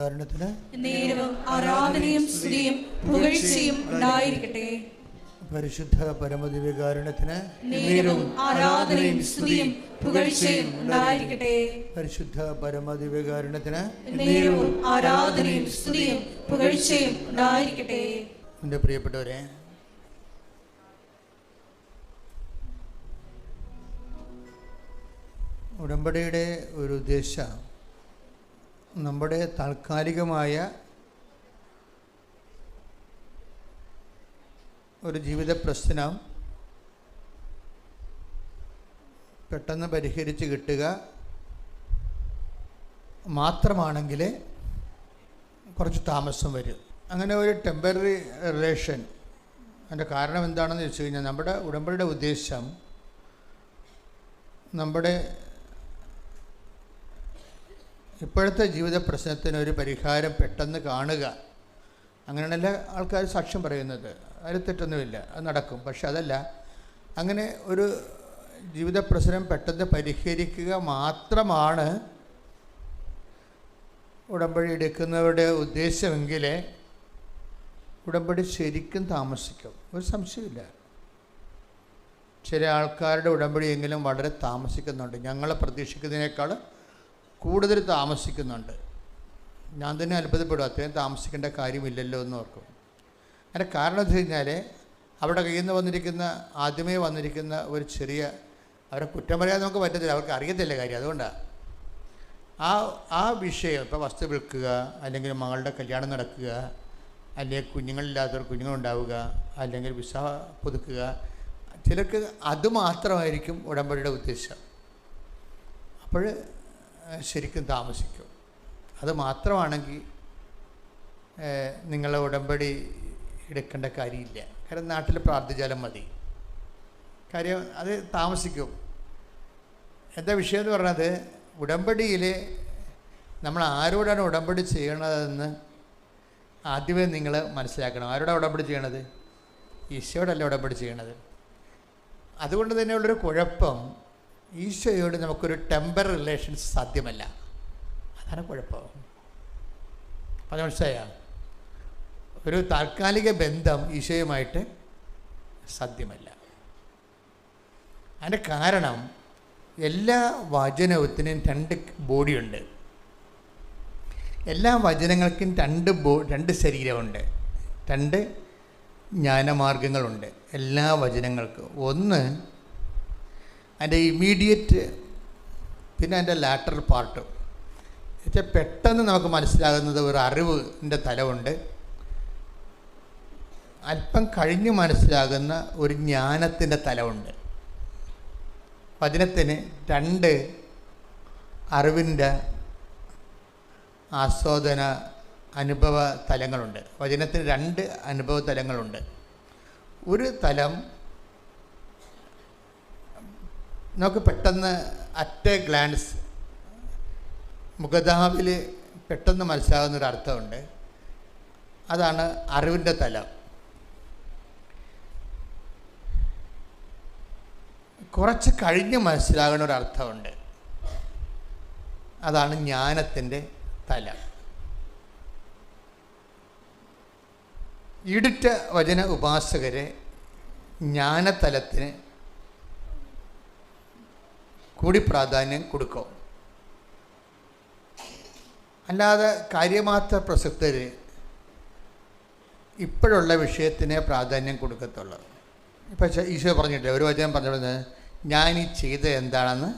നേരവും ആരാധനയും സ്തുതിയും പുകഴ്ചയും ഉണ്ടായിരിക്കട്ടെ. പരിശുദ്ധ പരമദിവ്യകാരുണ്യത്തിന് നേരവും ആരാധനയും സ്തുതിയും പുകഴ്ചയും ഉണ്ടായിരിക്കട്ടെ. പരിശുദ്ധ പരമദിവ്യകാരുണ്യത്തിന് നേരവും ആരാധനയും സ്തുതിയും പുകഴ്ചയും ഉണ്ടായിരിക്കട്ടെ. എൻ്റെ പ്രിയപ്പെട്ടവരെ, ഉടമ്പടിയുടെ ഒരു ഉദ്ദേശം നമ്മുടെ താൽക്കാലികമായ ഒരു ജീവിത പ്രശ്നം പെട്ടെന്ന് പരിഹരിച്ച് കിട്ടുക മാത്രമാണെങ്കിൽ കുറച്ച് താമസം വരും. അങ്ങനെ ഒരു ടെമ്പററി റിലേഷൻ, അതിൻ്റെ കാരണം എന്താണെന്ന് വെച്ച് കഴിഞ്ഞാൽ, നമ്മുടെ ഉടമ്പടിയുടെ ഉദ്ദേശം നമ്മുടെ ഇപ്പോഴത്തെ ജീവിത പ്രശ്നത്തിന് ഒരു പരിഹാരം പെട്ടെന്ന് കാണുക. അങ്ങനെയല്ല ആൾക്കാർ സാക്ഷ്യം പറയുന്നത്, അതിൽ തെറ്റൊന്നുമില്ല, അത് നടക്കും. പക്ഷെ അതല്ല, അങ്ങനെ ഒരു ജീവിത പ്രശ്നം പെട്ടെന്ന് പരിഹരിക്കുക മാത്രമാണ് ഉടമ്പടി എടുക്കുന്നവരുടെ ഉദ്ദേശമെങ്കിൽ ഉടമ്പടി ശരിക്കും താമസിക്കും, ഒരു സംശയമില്ല. ചില ആൾക്കാരുടെ ഉടമ്പടിയെങ്കിലും വളരെ താമസിക്കുന്നുണ്ട്, ഞങ്ങളെ പ്രതീക്ഷിക്കുന്നതിനേക്കാൾ കൂടുതൽ താമസിക്കുന്നുണ്ട്. ഞാൻ തന്നെ അത്ഭുതപ്പെടും, അത്രയും താമസിക്കേണ്ട കാര്യമില്ലല്ലോ എന്ന് ഓർക്കും. അതിൻ്റെ കാരണം എന്ന് വെച്ച് കഴിഞ്ഞാൽ, അവരുടെ കയ്യിൽ നിന്ന് വന്നിരിക്കുന്ന ആദ്യമേ വന്നിരിക്കുന്ന ഒരു ചെറിയ, അവരെ കുറ്റം പറയാൻ നമുക്ക് പറ്റത്തില്ല, അവർക്ക് അറിയത്തില്ല കാര്യം. അതുകൊണ്ടാണ് ആ വിഷയം, ഇപ്പോൾ വസ്തു വിൽക്കുക, അല്ലെങ്കിൽ മകളുടെ കല്യാണം നടക്കുക, അല്ലെങ്കിൽ കുഞ്ഞുങ്ങളില്ലാത്തവർ കുഞ്ഞുങ്ങളുണ്ടാവുക, അല്ലെങ്കിൽ വിസ പുതുക്കുക, ചിലർക്ക് അതുമാത്രമായിരിക്കും ഉടമ്പടിയുടെ ഉദ്ദേശം. അപ്പോൾ ശരിക്കും താമസിക്കും. അത് മാത്രമാണെങ്കിൽ നിങ്ങളെ ഉടമ്പടി എടുക്കേണ്ട കാര്യമില്ല. കാരണം നാട്ടിൽ പ്രാർത്ഥിച്ചാലും മതി. കാര്യം അത് താമസിക്കും. എന്താ വിഷയം എന്ന് പറഞ്ഞത്, ഉടമ്പടിയിൽ നമ്മൾ ആരോടാണ് ഉടമ്പടി ചെയ്യണതെന്ന് ആദ്യമേ നിങ്ങൾ മനസ്സിലാക്കണം. ആരോടാണ് ഉടമ്പടി ചെയ്യണത്? ഈശോയോടല്ല ഉടമ്പടി ചെയ്യണത്. അതുകൊണ്ട് തന്നെയുള്ളൊരു കുഴപ്പം, ഈശോയോട് നമുക്കൊരു ടെമ്പററി റിലേഷൻസ് സാധ്യമല്ല. അതാണ് കുഴപ്പം. അത് മനസ്സിലായോ? ഒരു താൽക്കാലിക ബന്ധം ഈശോയുമായിട്ട് സാധ്യമല്ല. അതിൻ്റെ കാരണം, എല്ലാ വചനത്തിനും രണ്ട് ബോഡിയുണ്ട്. എല്ലാ വചനങ്ങൾക്കും രണ്ട് ശരീരമുണ്ട്, രണ്ട് ജ്ഞാനമാർഗങ്ങളുണ്ട് എല്ലാ വചനങ്ങൾക്കും. ഒന്ന് അതിൻ്റെ ഇമ്മീഡിയറ്റ്, പിന്നെ അതിൻ്റെ ലാറ്ററൽ പാർട്ട്. എന്നുവെച്ചാൽ പെട്ടെന്ന് നമുക്ക് മനസ്സിലാകുന്നത് ഒരു അറിവിൻ്റെ തലമുണ്ട്, അല്പം കഴിഞ്ഞ് മനസ്സിലാകുന്ന ഒരു ജ്ഞാനത്തിൻ്റെ തലമുണ്ട്. വചനത്തിന് രണ്ട് അറിവിൻ്റെ ആസ്വാദന അനുഭവ തലങ്ങളുണ്ട്. വചനത്തിന് രണ്ട് അനുഭവ തലങ്ങളുണ്ട്. ഒരു തലം നമുക്ക് പെട്ടെന്ന് അറ്റ് എ ഗ്ലാൻസ് മുഖതാവിൽ പെട്ടെന്ന് മനസ്സിലാകുന്നൊരർത്ഥമുണ്ട്, അതാണ് അറിവിൻ്റെ തലം. കുറച്ച് കഴിഞ്ഞ് മനസ്സിലാകുന്ന ഒരർത്ഥമുണ്ട്, അതാണ് ജ്ഞാനത്തിൻ്റെ തലം. ഈടുറ്റ വചന ഉപാസകരെ ജ്ഞാനതലത്തിന് കൂടി പ്രാധാന്യം കൊടുക്കും. അല്ലാതെ കാര്യമാത്ര പ്രസക്തർ ഇപ്പോഴുള്ള വിഷയത്തിനെ പ്രാധാന്യം കൊടുക്കത്തുള്ളൂ. ഇപ്പം ഈശോ പറഞ്ഞിട്ടില്ല, ഒരു വചനം പറഞ്ഞത്, ഞാൻ ഈ ചെയ്തത് എന്താണെന്ന്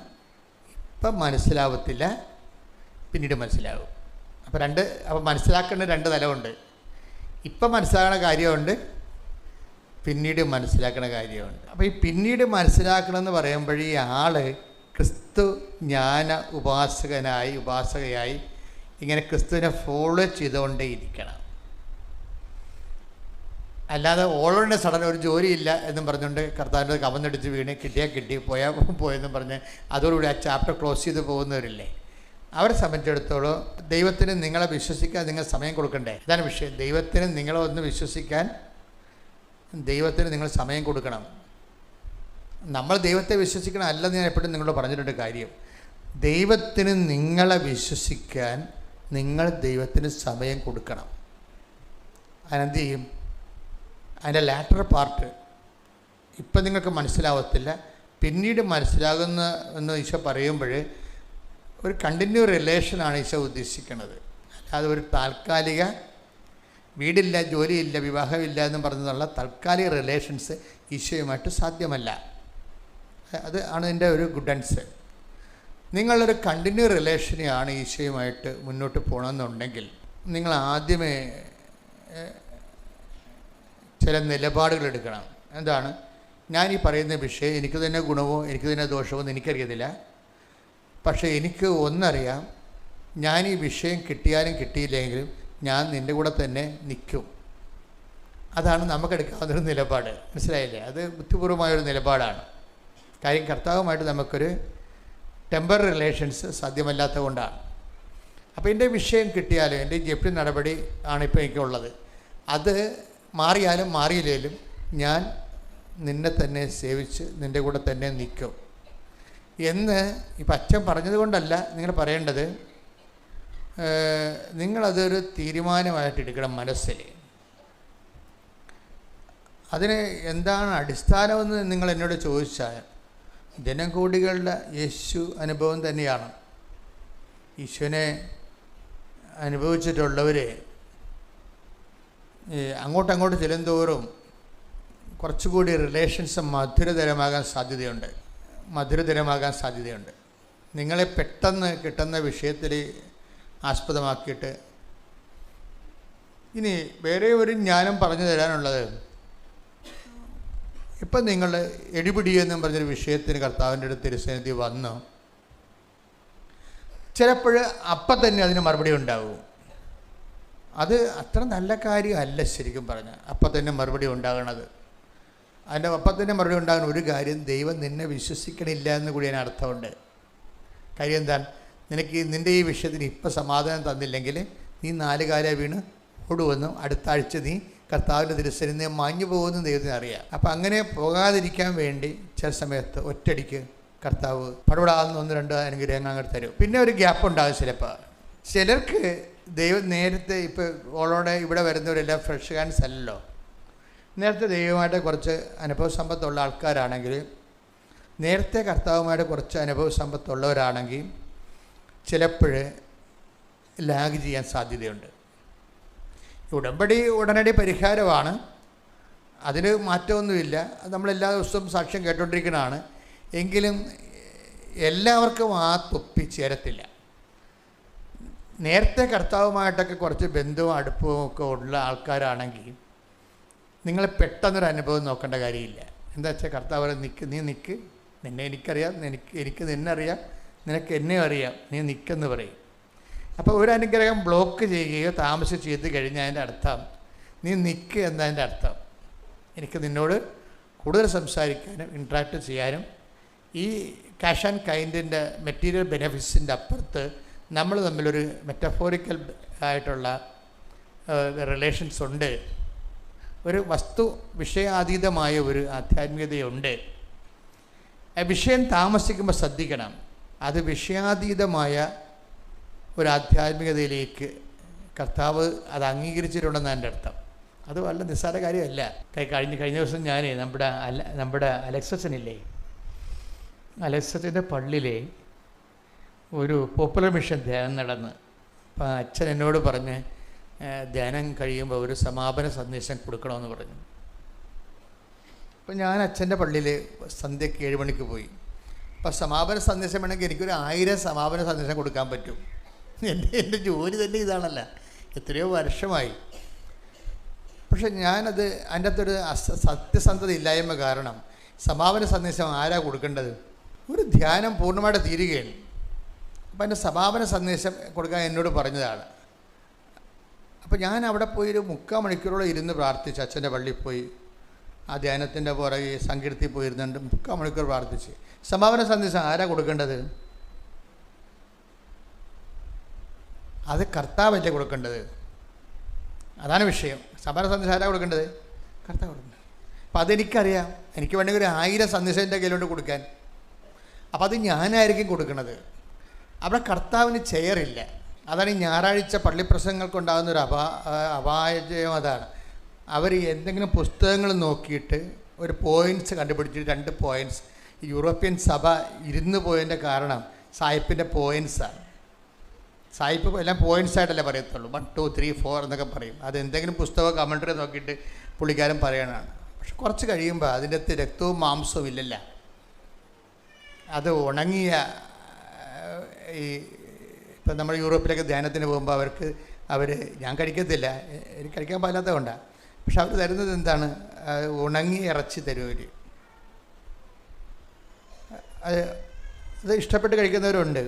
ഇപ്പം മനസ്സിലാവത്തില്ല, പിന്നീട് മനസ്സിലാവും. അപ്പം മനസ്സിലാക്കേണ്ട രണ്ട് തലമുണ്ട്. ഇപ്പം മനസ്സിലാക്കുന്ന കാര്യമുണ്ട്, പിന്നീട് മനസ്സിലാക്കുന്ന കാര്യമുണ്ട്. അപ്പോൾ ഈ പിന്നീട് മനസ്സിലാക്കണമെന്ന് പറയുമ്പോൾ ഈ ആൾ ക്രിസ്തു ജ്ഞാന ഉപാസകയായി ഇങ്ങനെ ക്രിസ്തുവിനെ ഫോളോ ചെയ്തുകൊണ്ടേ ഇരിക്കണം. അല്ലാതെ ഓൾറെഡി സഡൻ ഒരു ജോലിയില്ല എന്നും പറഞ്ഞുകൊണ്ട് കർത്താവിൻ്റെ കവന്നടിച്ച് വീണ് കിട്ടിയാൽ കിട്ടി, പോയാൽ പോയെന്നും പറഞ്ഞ് അതോടുകൂടി ആ ചാപ്റ്റർ ക്ലോസ് ചെയ്ത് പോകുന്നവരില്ലേ, അവരെ സംബന്ധിച്ചിടത്തോളം ദൈവത്തിന് നിങ്ങളെ വിശ്വസിക്കാൻ നിങ്ങൾ സമയം കൊടുക്കണ്ടേ? ഇതാണ് വിഷയം. ദൈവത്തിന് നിങ്ങളെ ഒന്ന് വിശ്വസിക്കാൻ ദൈവത്തിന് നിങ്ങൾ സമയം കൊടുക്കണം. നമ്മൾ ദൈവത്തെ വിശ്വസിക്കണം അല്ലെന്ന് ഞാൻ എപ്പോഴും നിങ്ങളോട് പറഞ്ഞിട്ടുണ്ട് കാര്യം. ദൈവത്തിന് നിങ്ങളെ വിശ്വസിക്കാൻ നിങ്ങൾ ദൈവത്തിന് സമയം കൊടുക്കണം. അതിനെന്ത് ചെയ്യും? അതിൻ്റെ ലാറ്റർ പാർട്ട് ഇപ്പം നിങ്ങൾക്ക് മനസ്സിലാവത്തില്ല, പിന്നീട് മനസ്സിലാകുന്ന എന്ന് ഈശോ പറയുമ്പോൾ ഒരു കണ്ടിന്യൂ റിലേഷനാണ് ഈശോ ഉദ്ദേശിക്കുന്നത്. അല്ലാതെ ഒരു താൽക്കാലിക വീടില്ല, ജോലിയില്ല, വിവാഹമില്ല എന്ന് പറഞ്ഞതുള്ള താൽക്കാലിക റിലേഷൻസ് ഈശോയുമായിട്ട് സാധ്യമല്ല. അത് ആണ് എൻ്റെ ഒരു ഗുഡൻസ്. നിങ്ങളൊരു കണ്ടിന്യൂ റിലേഷനെയാണ് ഈശോയുമായിട്ട് മുന്നോട്ട് പോകണമെന്നുണ്ടെങ്കിൽ നിങ്ങൾ ആദ്യമേ ചില നിലപാടുകൾ എടുക്കണം. എന്താണ്? ഞാൻ ഈ പറയുന്ന വിഷയം എനിക്ക് തന്നെ ഗുണമോ എനിക്ക് തന്നെ ദോഷമോ എന്ന് എനിക്കറിയത്തില്ല, പക്ഷേ എനിക്ക് ഒന്നറിയാം, ഞാൻ ഈ വിഷയം കിട്ടിയാലും കിട്ടിയില്ലെങ്കിലും ഞാൻ നിൻ്റെ കൂടെ തന്നെ നിൽക്കും. അതാണ് നമുക്കെടുക്കാവുന്നൊരു നിലപാട്. മനസ്സിലായില്ലേ? അത് ബുദ്ധിപൂർവമായൊരു നിലപാടാണ്. കാര്യം കർത്താവുമായിട്ട് നമുക്കൊരു ടെമ്പററി റിലേഷൻസ് സാധ്യമല്ലാത്തത് കൊണ്ടാണ്. അപ്പോൾ എൻ്റെ വിഷയം കിട്ടിയാലും എൻ്റെ ജപ്തി നടപടി ആണിപ്പോൾ എനിക്കുള്ളത്, അത് മാറിയാലും മാറിയില്ലേലും ഞാൻ നിന്നെ തന്നെ സേവിച്ച് നിൻ്റെ കൂടെ തന്നെ നിൽക്കും എന്ന് ഇപ്പം അച്ഛൻ പറഞ്ഞതുകൊണ്ടല്ല നിങ്ങൾ പറയേണ്ടത്. നിങ്ങളതൊരു തീരുമാനമായിട്ട് എടുക്കണം മനസ്സിൽ. അതിന് എന്താണ് അടിസ്ഥാനമെന്ന് നിങ്ങൾ എന്നോട് ചോദിച്ചാൽ ജനകോടികളുടെ യേശു അനുഭവം തന്നെയാണ്. ഈശോനെ അനുഭവിച്ചിട്ടുള്ളവർ അങ്ങോട്ടങ്ങോട്ട് ചെല്ലുന്തോറും കുറച്ചുകൂടി റിലേഷൻസ് മധുരതരമാകാൻ സാധ്യതയുണ്ട്. നിങ്ങളെ പെട്ടെന്ന് കിട്ടുന്ന വിഷയത്തിൽ ആസ്പദമാക്കിയിട്ട് ഇനി വേറെ ഒരു ജ്ഞാനം പറഞ്ഞു തരാനുള്ളത്, ഇപ്പം നിങ്ങൾ എടിപിടി എന്നും പറഞ്ഞൊരു വിഷയത്തിന് കർത്താവിൻ്റെ അടുത്ത് തിരുസന്നിധി വന്നു, ചിലപ്പോൾ അപ്പം തന്നെ അതിന് മറുപടി ഉണ്ടാകും. അത് അത്ര നല്ല കാര്യമല്ല ശരിക്കും പറഞ്ഞാൽ അപ്പം തന്നെ മറുപടി ഉണ്ടാകണത്. അതിൻ്റെ അപ്പം തന്നെ മറുപടി ഉണ്ടാകുന്ന ഒരു കാര്യം, ദൈവം നിന്നെ വിശ്വസിക്കണില്ല എന്ന് കൂടി അതിന് അർത്ഥമുണ്ട്. കാര്യം എന്താണ്? നിൻ്റെ ഈ വിഷയത്തിന് ഇപ്പം സമാധാനം തന്നില്ലെങ്കിൽ നീ 4 കാല വീണ് ഓടുവെന്നും അടുത്ത ആഴ്ച നീ കർത്താവിൻ്റെ തിരുസന്നിധിയിൽ മാഞ്ഞു പോകുമെന്ന് ദൈവത്തിന് അറിയാം. അപ്പം അങ്ങനെ പോകാതിരിക്കാൻ വേണ്ടി ചില സമയത്ത് ഒറ്റയടിക്ക് കർത്താവ് പടപടാകുന്ന 1-2 അനുഗ്രഹങ്ങൾ അങ്ങോട്ട് തരും. പിന്നെ ഒരു ഗ്യാപ്പ് ഉണ്ടാകും ചിലപ്പോൾ. ചിലർക്ക് ദൈവം നേരത്തെ ഇപ്പോൾ ഓളോടെ ഇവിടെ വരുന്നവരെല്ലാം ഫ്രഷ് ഹാൻഡ്സ് അല്ലല്ലോ. നേരത്തെ ദൈവമായിട്ട് കുറച്ച് അനുഭവ സമ്പത്തുള്ള ആൾക്കാരാണെങ്കിൽ, നേരത്തെ കർത്താവുമായിട്ട് കുറച്ച് അനുഭവ സമ്പത്തുള്ളവരാണെങ്കിൽ ചിലപ്പോൾ ലാഗ് ചെയ്യാൻ സാധ്യതയുണ്ട്. ഉടമ്പടി ഉടനടി പരിഹാരമാണ്, അതിന് മാറ്റമൊന്നുമില്ല. അത് നമ്മളെല്ലാ ദിവസവും സാക്ഷ്യം കേട്ടുകൊണ്ടിരിക്കുന്നതാണ്. എങ്കിലും എല്ലാവർക്കും ആ തൊപ്പി ചേരത്തില്ല. നേരത്തെ കർത്താവുമായിട്ടൊക്കെ കുറച്ച് ബന്ധവും അടുപ്പവും ഒക്കെ ഉള്ള ആൾക്കാരാണെങ്കിൽ നിങ്ങൾ പെട്ടെന്നൊരു അനുഭവം നോക്കേണ്ട കാര്യമില്ല. എന്താ വെച്ചാൽ കർത്താവ് നീ നിൽക്ക്, നിന്നെ എനിക്കറിയാം, എനിക്ക് നിന്നറിയാം, നിനക്ക് എന്നെ അറിയാം, നീ നിൽക്കെന്ന് പറയും. അപ്പോൾ ഒരു അനുഗ്രഹം ബ്ലോക്ക് ചെയ്യുകയോ താമസിച്ച് ചെയ്ത് കഴിഞ്ഞാൽ അതിൻ്റെ അർത്ഥം നീ നിൽക്ക് എന്നതിൻ്റെ അർത്ഥം. എനിക്ക് നിന്നോട് കൂടുതൽ സംസാരിക്കാനും ഇൻട്രാക്ട് ചെയ്യാനും ഈ ക്യാഷ് ആൻഡ് കൈൻഡിൻ്റെ മെറ്റീരിയൽ ബെനിഫിറ്റ്സിൻ്റെ അപ്പുറത്ത് നമ്മൾ തമ്മിലൊരു മെറ്റഫോറിക്കൽ ആയിട്ടുള്ള റിലേഷൻസ് ഉണ്ട്. ഒരു വസ്തു വിഷയാതീതമായ ഒരു ആധ്യാത്മികതയുണ്ട്. വിഷയം താമസിക്കുമ്പോൾ ശ്രദ്ധിക്കണം, അത് വിഷയാതീതമായ ഒരു ആധ്യാത്മികതയിലേക്ക് കർത്താവ് അത് അംഗീകരിച്ചിട്ടുണ്ടെന്ന് എൻ്റെ അർത്ഥം. അത് വളരെ നിസ്സാര കാര്യമല്ല. കഴിഞ്ഞ ദിവസം ഞാൻ നമ്മുടെ അലക്സച്ചനില്ലേ, അലക്സച്ചൻ്റെ പള്ളിയിലെ ഒരു പോപ്പുലർ മിഷൻ ധ്യാനം നടന്ന്. അപ്പം അച്ഛൻ എന്നോട് പറഞ്ഞ് ധ്യാനം കഴിയുമ്പോൾ ഒരു സമാപന സന്ദേശം കൊടുക്കണമെന്ന് പറഞ്ഞു. അപ്പം ഞാൻ അച്ഛൻ്റെ പള്ളിയിൽ സന്ധ്യയ്ക്ക് 7 മണിക്ക് പോയി. അപ്പം സമാപന സന്ദേശം വേണമെങ്കിൽ എനിക്കൊരു 1000 സമാപന സന്ദേശം കൊടുക്കാൻ പറ്റും. എൻ്റെ ജോലി തന്നെ ഇതാണല്ല, എത്രയോ വർഷമായി. പക്ഷെ ഞാനത് അതിൻ്റെ അകത്തൊരു സത്യസന്ധത ഇല്ലായ്മ കാരണം സമാപന സന്ദേശം ആരാ കൊടുക്കേണ്ടത്? ഒരു ധ്യാനം പൂർണ്ണമായിട്ട് തീരുകയാണ്. അപ്പം എൻ്റെ സമാപന സന്ദേശം കൊടുക്കാൻ എന്നോട് പറഞ്ഞതാണ്. അപ്പോൾ ഞാൻ അവിടെ പോയി ഒരു 3/4 മണിക്കൂറോളം ഇരുന്ന് പ്രാർത്ഥിച്ച്, അച്ഛൻ്റെ പള്ളിയിൽ പോയി ആ ധ്യാനത്തിൻ്റെ പുറകെ സങ്കീർത്തി പോയിരുന്നുണ്ട് 3/4 മണിക്കൂർ പ്രാർത്ഥിച്ച്. സമാപന സന്ദേശം ആരാ കൊടുക്കേണ്ടത്? അത് കർത്താവല്ലേ കൊടുക്കേണ്ടത്. അതാണ് വിഷയം. സമാപന സന്ദേശം ആരാ കൊടുക്കേണ്ടത്? കർത്താവ് കൊടുക്കേണ്ടത്. അപ്പം അതെനിക്കറിയാം. എനിക്ക് വേണമെങ്കിൽ ഒരു 1000 സന്ദേശം എൻ്റെ കയ്യിലോട്ട് കൊടുക്കാൻ. അപ്പം അത് ഞാനായിരിക്കും കൊടുക്കുന്നത്. അവിടെ കർത്താവിന് ചെയറില്ല. അതാണ് ഈ ഞായറാഴ്ച പള്ളിപ്രസംഗങ്ങൾക്കുണ്ടാകുന്നൊരു അപായം. അതാണ് അവർ എന്തെങ്കിലും പുസ്തകങ്ങൾ നോക്കിയിട്ട് ഒരു പോയിൻറ്റ്സ് കണ്ടുപിടിച്ചിട്ട് 2 പോയിൻറ്റ്സ്. യൂറോപ്യൻ സഭ ഇരുന്ന് പോയതിൻ്റെ കാരണം സായിപ്പിൻ്റെ പോയിൻറ്റ്സാണ്. സായിപ്പ് എല്ലാം പോയിൻറ്റ്സ് ആയിട്ടല്ലേ പറയത്തുള്ളൂ. 1 2 3 4 എന്നൊക്കെ പറയും. അത് എന്തെങ്കിലും പുസ്തകം കമൻട്രി നോക്കിയിട്ട് പുള്ളിക്കാരൻ പറയണതാണ്. പക്ഷെ കുറച്ച് കഴിയുമ്പോൾ അതിൻ്റെ അകത്ത് രക്തവും മാംസവും ഇല്ലല്ല. അത് ഉണങ്ങിയ ഈ ഇപ്പം നമ്മൾ യൂറോപ്പിലൊക്കെ ധ്യാനത്തിന് പോകുമ്പോൾ ഞാൻ കഴിക്കത്തില്ല, എനിക്ക് കഴിക്കാൻ പാടില്ലാത്തത് കൊണ്ടാണ്. പക്ഷെ അവർ തരുന്നത് എന്താണ്? ഉണങ്ങിയ ഇറച്ചി തരും അവർ. അത് ഇഷ്ടപ്പെട്ട് കഴിക്കുന്നവരുണ്ട്.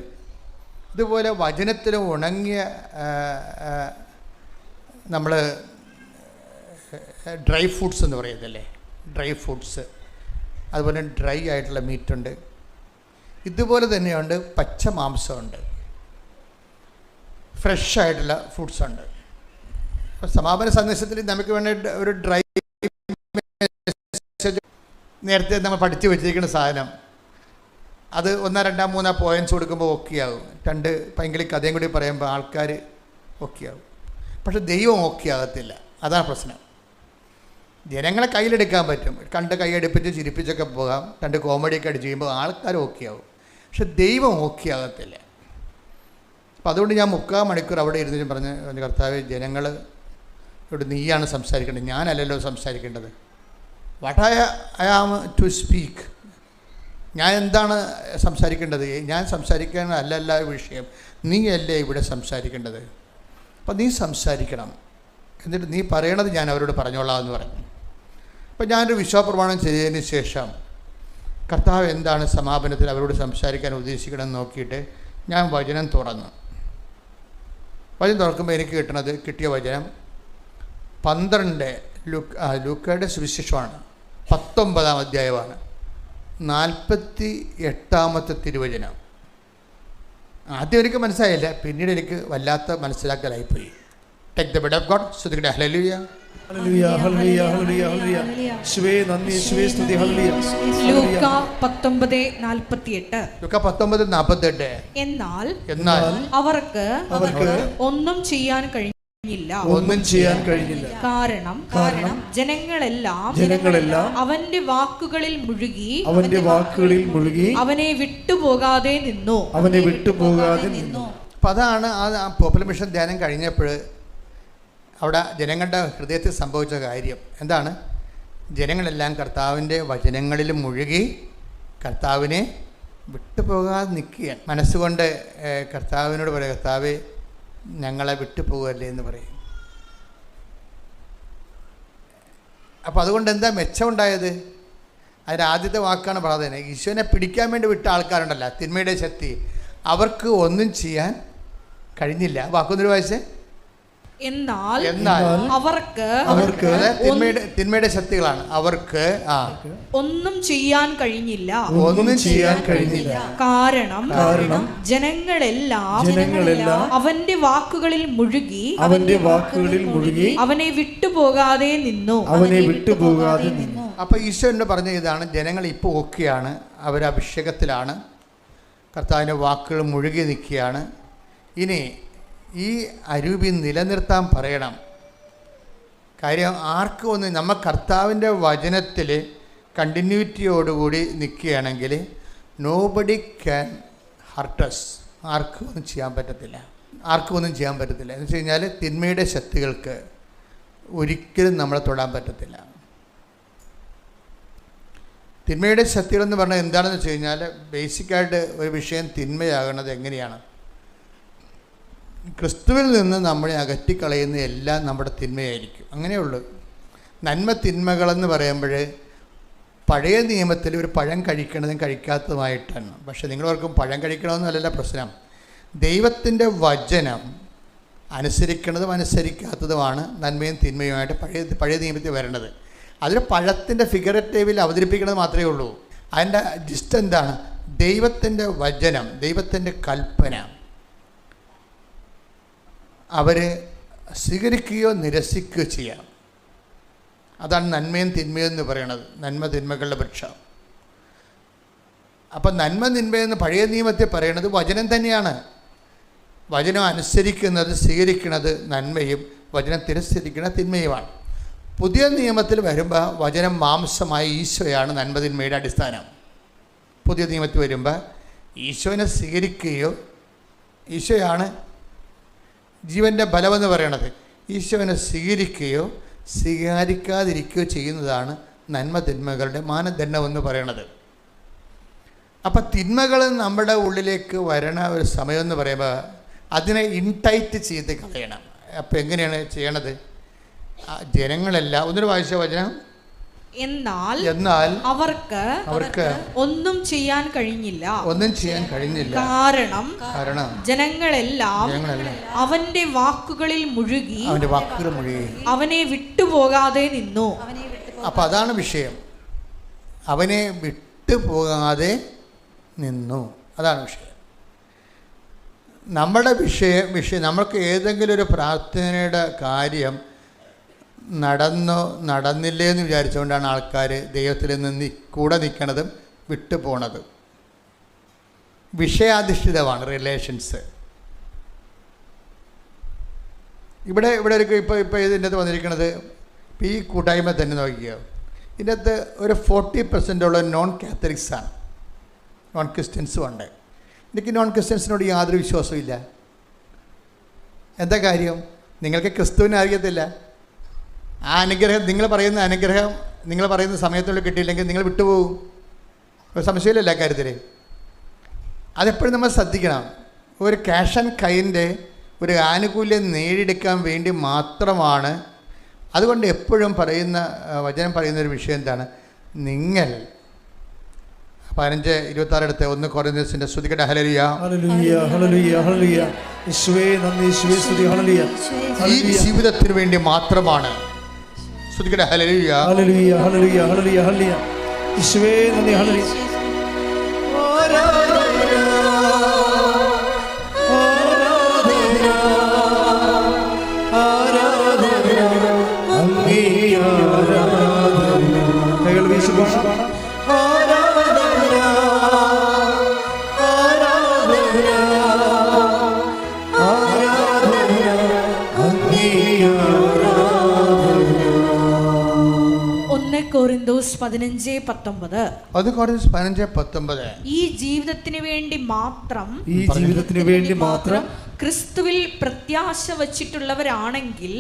ഇതുപോലെ വചനത്തിലും ഉണങ്ങിയ നമ്മൾ ഡ്രൈ ഫ്രൂട്ട്സ് എന്ന് പറയുന്നതല്ലേ, ഡ്രൈ ഫ്രൂട്ട്സ്, അതുപോലെ ഡ്രൈ ആയിട്ടുള്ള മീറ്റുണ്ട്. ഇതുപോലെ തന്നെയുണ്ട് പച്ച മാംസമുണ്ട്, ഫ്രഷ് ആയിട്ടുള്ള ഫ്രൂട്ട്സ് ഉണ്ട്. അപ്പോൾ സമാപന സന്ദേശത്തിൽ നമുക്ക് വേണ്ടി ഒരു ഡ്രൈ നേരത്തെ നമ്മൾ പഠിച്ചു വെച്ചിരിക്കുന്ന സാധനം അത് 1 2 3 പോയിൻറ്റ്സ് കൊടുക്കുമ്പോൾ ഓക്കെയാകും. 2 പൈങ്കിളി കഥയും കൂടി പറയുമ്പോൾ ആൾക്കാർ ഓക്കെയാകും. പക്ഷെ ദൈവം ഓക്കെ ആകത്തില്ല. അതാണ് പ്രശ്നം. ജനങ്ങളെ കയ്യിലെടുക്കാൻ പറ്റും, കണ്ട് കൈയടുപ്പിച്ച് ചിരിപ്പിച്ചൊക്കെ പോകാം, 2 കോമഡിയൊക്കെ അടിച്ച് ചെയ്യുമ്പോൾ ആൾക്കാർ ഓക്കെയാകും. പക്ഷെ ദൈവം ഓക്കെ ആകത്തില്ല. അപ്പം അതുകൊണ്ട് ഞാൻ 3/4 മണിക്കൂർ അവിടെ ഇരുന്നിട്ട് പറഞ്ഞ് കർത്താവേ, ജനങ്ങൾ ഇവിടെ നീയാണ് സംസാരിക്കേണ്ടത്, ഞാനല്ലല്ലോ സംസാരിക്കേണ്ടത്. What I am to speak, ഞാൻ എന്താണ് സംസാരിക്കേണ്ടത്? ഞാൻ സംസാരിക്കാനല്ല വിഷയം, നീ അല്ലേ ഇവിടെ സംസാരിക്കേണ്ടത്. അപ്പം നീ സംസാരിക്കണം, എന്നിട്ട് നീ പറയണത് ഞാൻ അവരോട് പറഞ്ഞോളാം എന്ന് പറഞ്ഞു. അപ്പം ഞാനൊരു വിശ്വാസപ്രമാണം ചെയ്തതിന് ശേഷം കർത്താവ് എന്താണ് സമാപനത്തിൽ അവരോട് സംസാരിക്കാൻ ഉദ്ദേശിക്കണമെന്ന് നോക്കിയിട്ട് ഞാൻ വചനം തുറന്നു. വചനം തുറക്കുമ്പോൾ എനിക്ക് കിട്ടിയ വചനം 12 ലൂക്കയുടെ സുവിശേഷമാണ്, 19-ാം അധ്യായമാണ്, 48-ാമത്തെ തിരുവചനം. ആദ്യം എനിക്ക് മനസ്സിലായില്ല, പിന്നീട് എനിക്ക് വല്ലാത്ത മനസ്സിലാക്കലായിപ്പോയി. Take the bed of God. ശ്രുതിക്കട്ടെ ഹല്ലേലൂയ, ഹല്ലേലൂയ, ഹല്ലേലൂയ, ഹല്ലേലൂയ, ഹല്ലേലൂയ. യേശുവേ നന്ദി, യേശുവേ സ്തുതി, ഹല്ലേലൂയ. ലൂക്ക 19:48. ലൂക്ക 19:48. എന്നാൽ അവർക്ക് ഒന്നും ചെയ്യാൻ കഴിഞ്ഞില്ല. കാരണം ജനങ്ങളെല്ലാം അവന്റെ വാക്കുകളിൽ മുഴുകി അവനെ വിട്ടുപോകാതെ നിന്നു. അപ്പം അതാണ് ആ പോപ്പുലർ മിഷൻ ധ്യാനം കഴിഞ്ഞപ്പോൾ അവിടെ ജനങ്ങളുടെ ഹൃദയത്തിൽ സംഭവിച്ച കാര്യം എന്താണ്? ജനങ്ങളെല്ലാം കർത്താവിൻ്റെ വചനങ്ങളിൽ മുഴുകി കർത്താവിനെ വിട്ടുപോകാതെ നിൽക്കുകയാണ്. മനസ്സുകൊണ്ട് കർത്താവിനോട് പറയും, കർത്താവേ ഞങ്ങളെ വിട്ടുപോകല്ലേ എന്ന് പറയും. അപ്പോൾ അതുകൊണ്ട് എന്താ മെച്ചമുണ്ടായത്? അതിൻ്റെ ആദ്യത്തെ വാക്കാണ് പ്രാധാന്യം. ഈശോനെ പിടിക്കാൻ വേണ്ടി വിട്ട ആൾക്കാരുണ്ടല്ലോ, തിന്മയുടെ ശക്തി, അവർക്ക് ഒന്നും ചെയ്യാൻ കഴിഞ്ഞില്ല. വാക്കൊന്നൊരു വായിച്ചേ. എന്നാൽ അവർക്ക് തിന്മയുടെ ശക്തികളാണ്, അവർക്ക് ഒന്നും ചെയ്യാൻ കഴിഞ്ഞില്ല. കാരണം ജനങ്ങളെല്ലാം അവന്റെ വാക്കുകളിൽ മുഴുകി അവനെ വിട്ടുപോകാതെ നിന്നു. അപ്പൊ ഈശോയോട് പറഞ്ഞ ഇതാണ്, ജനങ്ങൾ ഇപ്പോൾ ഓക്കെയാണ്, അവർ അഭിഷേകത്തിലാണ്, കർത്താവിൻ്റെ വാക്കുകൾ മുഴുകി നിൽക്കുകയാണ്. ഇനി ഈ അരൂപി നിലനിർത്താൻ പറയണം. കാര്യം ആർക്കും ഒന്നും, നമ്മൾ കർത്താവിൻ്റെ വചനത്തിൽ കണ്ടിന്യൂറ്റിയോടുകൂടി നിൽക്കുകയാണെങ്കിൽ നോബഡി ക്യാൻ ഹർട്ടസ്. ആർക്കും ഒന്നും ചെയ്യാൻ പറ്റത്തില്ല. എന്ന് വെച്ച് കഴിഞ്ഞാൽ തിന്മയുടെ ശക്തികൾക്ക് ഒരിക്കലും നമ്മളെ തൊടാൻ പറ്റത്തില്ല. തിന്മയുടെ ശക്തികളെന്ന് പറഞ്ഞാൽ എന്താണെന്ന് വെച്ച് കഴിഞ്ഞാൽ ബേസിക്കായിട്ട് ഒരു വിഷയം തിന്മയാകുന്നത് എങ്ങനെയാണ്? ക്രിസ്തുവിൽ നിന്ന് നമ്മളെ അകറ്റിക്കളയുന്ന എല്ലാം നമ്മുടെ തിന്മയായിരിക്കും. അങ്ങനെയുള്ളൂ. നന്മ തിന്മകളെന്ന് പറയുമ്പോൾ പഴയ നിയമത്തിൽ ഒരു പഴം കഴിക്കണതും കഴിക്കാത്തതുമായിട്ടാണ്. പക്ഷേ നിങ്ങളോർക്കും പഴം കഴിക്കണമെന്നല്ല പ്രശ്നം. ദൈവത്തിൻ്റെ വചനം അനുസരിക്കുന്നതും അനുസരിക്കാത്തതുമാണ് നന്മയും തിന്മയുമായിട്ട് പഴയ നിയമത്തിൽ വരേണ്ടത്. അതിൽ പഴത്തിൻ്റെ ഫിഗറേറ്റീവിൽ അവതരിപ്പിക്കുന്നത് മാത്രമേ ഉള്ളൂ. അതിൻ്റെ ജിസ്റ്റ് എന്താണ്? ദൈവത്തിൻ്റെ വചനം, ദൈവത്തിൻ്റെ കൽപ്പന അവർ സ്വീകരിക്കുകയോ നിരസിക്കുകയോ ചെയ്യാം. അതാണ് നന്മയും തിന്മയും എന്ന് പറയുന്നത്, നന്മ തിന്മകളുടെ വൃക്ഷം. അപ്പം നന്മ തിന്മയെന്ന് പഴയ നിയമത്തിൽ പറയുന്നത് വചനം തന്നെയാണ്. വചനം അനുസരിക്കുന്നത്, സ്വീകരിക്കുന്നത് നന്മയും വചനം തിരസ്കരിക്കുന്നത് തിന്മയുമാണ്. പുതിയ നിയമത്തിൽ വരുമ്പോൾ വചനം മാംസമായ ഈശോയാണ് നന്മതിന്മയുടെ അടിസ്ഥാനം. പുതിയ നിയമത്തിൽ വരുമ്പോൾ ഈശോനെ സ്വീകരിക്കുകയോ, ഈശോയാണ് ജീവൻ്റെ ബലമെന്ന് പറയണത്, ഈശോനെ സ്വീകരിക്കുകയോ സ്വീകരിക്കാതിരിക്കുകയോ ചെയ്യുന്നതാണ് നന്മ തിന്മകളുടെ മാനദണ്ഡമെന്ന് പറയണത്. അപ്പം തിന്മകൾ നമ്മുടെ ഉള്ളിലേക്ക് വരണ ഒരു സമയമെന്ന് പറയുമ്പോൾ അതിനെ ഇൻടൈറ്റ് ചെയ്ത് കളയണം. അപ്പം എങ്ങനെയാണ് ചെയ്യണത്? ജനങ്ങളെല്ലാം ഒന്നൊരു വായിച്ച വചനം, എന്നാൽ അവർക്ക് ഒന്നും ചെയ്യാൻ കഴിഞ്ഞില്ല. കാരണം ജനങ്ങളെല്ലാം അവന്റെ വാക്കുകളിൽ മുഴുകി അവനെ വിട്ടുപോകാതെ നിന്നു. അപ്പൊ അതാണ് വിഷയം. അവനെ വിട്ടുപോകാതെ നിന്നു, അതാണ് വിഷയം. നമ്മുടെ വിഷയം നമുക്ക് ഏതെങ്കിലും ഒരു പ്രാർത്ഥനയുടെ കാര്യം നടന്നില്ലേ എന്ന് വിചാരിച്ചുകൊണ്ടാണ് ആൾക്കാർ ദൈവത്തിൽ നിന്ന് കൂടെ നിൽക്കണതും വിട്ടുപോണതും. വിഷയാധിഷ്ഠിതമാണ് റിലേഷൻസ്. ഇവിടെ ഇപ്പോൾ ഇതിൻ്റെ അകത്ത് വന്നിരിക്കുന്നത്, ഇപ്പോൾ ഈ കൂട്ടായ്മ തന്നെ നോക്കിയോ, ഇതിൻ്റെ അകത്ത് ഒരു 40% നോൺ കാത്തലിക്സാണ്, നോൺ ക്രിസ്ത്യൻസും ഉണ്ട്. എനിക്ക് നോൺ ക്രിസ്ത്യൻസിനോട് യാതൊരു വിശ്വാസവും ഇല്ല. എന്താ കാര്യം? നിങ്ങൾക്ക് ക്രിസ്തുവിനെ അറിയത്തില്ല. ആ അനുഗ്രഹം, നിങ്ങൾ പറയുന്ന സമയത്തുള്ളിൽ കിട്ടിയില്ലെങ്കിൽ നിങ്ങൾ വിട്ടുപോകും. ഒരു സംശയമില്ല കാര്യത്തിൽ. അതെപ്പോഴും നമ്മൾ ശ്രദ്ധിക്കണം. ഒരു ക്യാഷ് ആൻഡ് കൈൻ്റെ ഒരു ആനുകൂല്യം നേടിയെടുക്കാൻ വേണ്ടി മാത്രമാണ്. അതുകൊണ്ട് എപ്പോഴും വചനം പറയുന്നൊരു വിഷയം എന്താണ്? നിങ്ങൾ 15:26 എടുത്ത് 1 കൊരിന്ത്യസിന്റെ സ്തുതിക്കട്ടെ. ഹല്ലേലൂയ, ഹല്ലേലൂയ, ഹല്ലേലൂയ, ഹല്ലേലൂയ. യേശുവേ നന്ദി, യേശുവേ സ്തുതി. ഹല്ലേലൂയ. ഈ ജീവിതത്തിന് വേണ്ടി മാത്രമാണ്. സ്തുതിക്കട്ടെ. ഹല്ലേലൂയ, ഹല്ലേലൂയ, ഹല്ലേലൂയ, ഹല്ലേലൂയ, ഹല്ലേലൂയ. യേശുവേ നന്ദി. ഹല്ലേലൂയ. കൈകൾ വീശി കൊരിന്തോസ് 15:19 ഈ ജീവിതത്തിന് വേണ്ടി മാത്രം ക്രിസ്തുവിൽ പ്രത്യാശ വച്ചിട്ടുള്ളവരാണെങ്കിൽ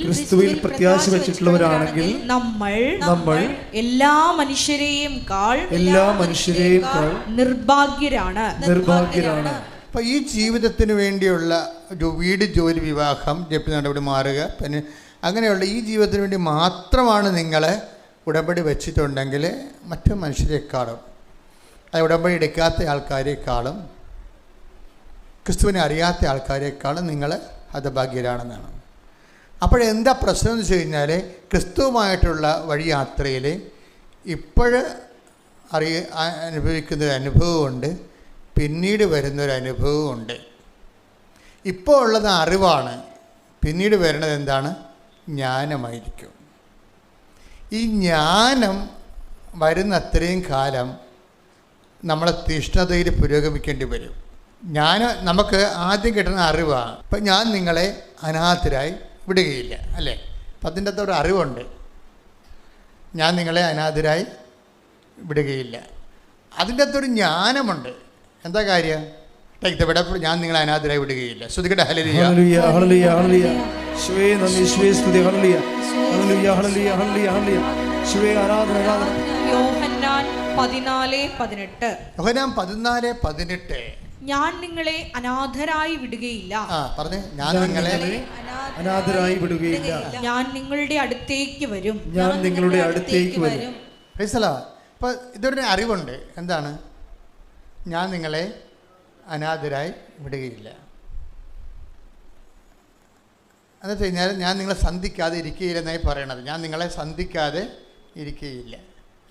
നമ്മൾ എല്ലാ മനുഷ്യരെയും നിർഭാഗ്യരാണ്. അപ്പോൾ ഈ ജീവിതത്തിന് വേണ്ടിയുള്ള ഒരു വീട്, ജോലി, വിവാഹം, ജപ്തി നടപടി മാറുക, പിന്നെ അങ്ങനെയുള്ള ഈ ജീവിതത്തിന് വേണ്ടി മാത്രമാണ് നിങ്ങൾ ഉടമ്പടി വെച്ചിട്ടുണ്ടെങ്കിൽ മറ്റു മനുഷ്യരെക്കാളും, അത് ഉടമ്പടി എടുക്കാത്ത ആൾക്കാരെക്കാളും ക്രിസ്തുവിനെ അറിയാത്ത ആൾക്കാരെക്കാളും നിങ്ങൾ ഹതഭാഗ്യരാണെന്നാണ്. അപ്പോഴെന്താ പ്രശ്നം എന്ന് വെച്ച് കഴിഞ്ഞാൽ, ക്രിസ്തുവുമായിട്ടുള്ള വഴിയാത്രയിൽ അനുഭവിക്കുന്നൊരു അനുഭവമുണ്ട്, പിന്നീട് വരുന്നൊരു അനുഭവമുണ്ട്. ഇപ്പോൾ ഉള്ളത് അറിവാണ്, പിന്നീട് വരുന്നത് എന്താണ്? ജ്ഞാനമായിരിക്കും. ഈ ജ്ഞാനം വരുന്ന അത്രയും കാലം നമ്മളെ തീഷ്ണതയിൽ പുരോഗമിക്കേണ്ടി വരും. നമുക്ക് ആദ്യം കിട്ടുന്ന അറിവാണ്. ഇപ്പം ഞാൻ നിങ്ങളെ അനാഥരായി വിടുകയില്ല, അല്ലേ? അപ്പം അതിൻ്റെ അകത്ത് ഒരു അറിവുണ്ട്, ഞാൻ നിങ്ങളെ അനാഥരായി വിടുകയില്ല. അതിൻ്റെ അകത്തൊരു ജ്ഞാനമുണ്ട്. എന്താ കാര്യം? ഞാൻ നിങ്ങളെ അനാഥരായി വിടുകയില്ല. ശ്രുതികട്ടെ. ഹല്ലേലൂയ, ഹല്ലേലൂയ, ഹല്ലേലൂയ, ഹല്ലേലൂയ. യേശുവേ നന്ദി, യേശുവേ സ്തുതി. ഹല്ലേലൂയ, ഹല്ലേലൂയ, ഹല്ലേലൂയ, ഹല്ലേലൂയ, ഹല്ലേലൂയ. യേശുവേ ആരാധന, ആരാധന. യോഹന്നാൻ 14:18 ഞാൻ നിങ്ങളെ അനാഥരായി വിടുകയില്ല. പറഞ്ഞേ, ഞാൻ നിങ്ങളെ അനാഥരായി വിടുകയില്ല. ഞാൻ നിങ്ങളുടെ അടുത്തേക്ക് വരും. അപ്പോൾ ഇതൊരു അറിവുണ്ട്. എന്താണ്? ഞാൻ നിങ്ങളെ അനാഥരായി വിടുകയില്ല. എന്ന് വെച്ച് കഴിഞ്ഞാൽ ഞാൻ നിങ്ങളെ സന്ധിക്കാതെ ഇരിക്കുകയില്ല എന്നായി പറയണത്. ഞാൻ നിങ്ങളെ സന്ധിക്കാതെ ഇരിക്കുകയില്ല.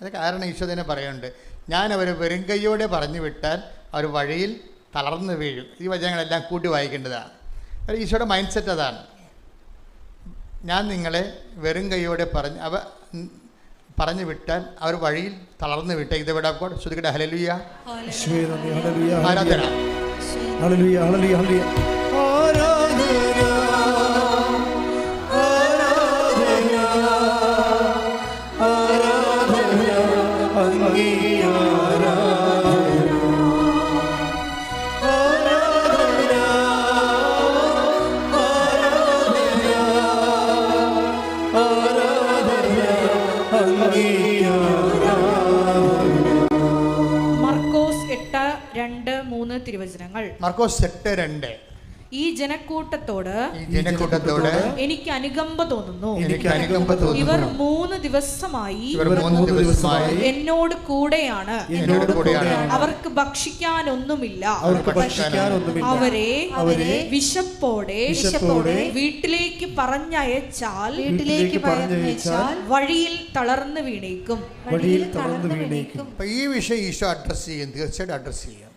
അത് കാരണം ഈശോ തന്നെ പറയുന്നുണ്ട്, ഞാൻ അവർ വെറും കൈയോടെ പറഞ്ഞു വിട്ടാൽ അവർ വഴിയിൽ തളർന്നു വീഴും. ഈ വചനങ്ങളെല്ലാം കൂട്ടി വായിക്കേണ്ടതാണ്. ഈശോയുടെ മൈൻഡ് സെറ്റ് അതാണ്. ഞാൻ നിങ്ങളെ വെറും കൈയോടെ പറഞ്ഞു വിട്ടാൽ അവർ വഴിയിൽ തളർന്നു വിട്ടേ. ഇത് ഇവിടെ ശ്രുതികട്ടെ. ഹല്ലേലൂയ, ആരാധന. ഹല്ലേലൂയ, ഹല്ലേലൂയ, ഹല്ലേലൂയ. തിരുവചനങ്ങൾ. മർക്കോസ് 8:2. ഈ ജനക്കൂട്ടത്തോട് എനിക്ക് അനുകമ്പ തോന്നുന്നു. ഇവർ 3 ദിവസമായി എന്നോട് കൂടെയാണ്. അവർക്ക് ഭക്ഷിക്കാനൊന്നുമില്ല. അവരെ വിശപ്പോടെ വീട്ടിലേക്ക് പറഞ്ഞയച്ചാൽ വഴിയിൽ തളർന്നു വീണേക്കും. ഈ വിഷയം ഈശോ അഡ്രസ് ചെയ്യും, തീർച്ചയായിട്ടും അഡ്രസ് ചെയ്യും.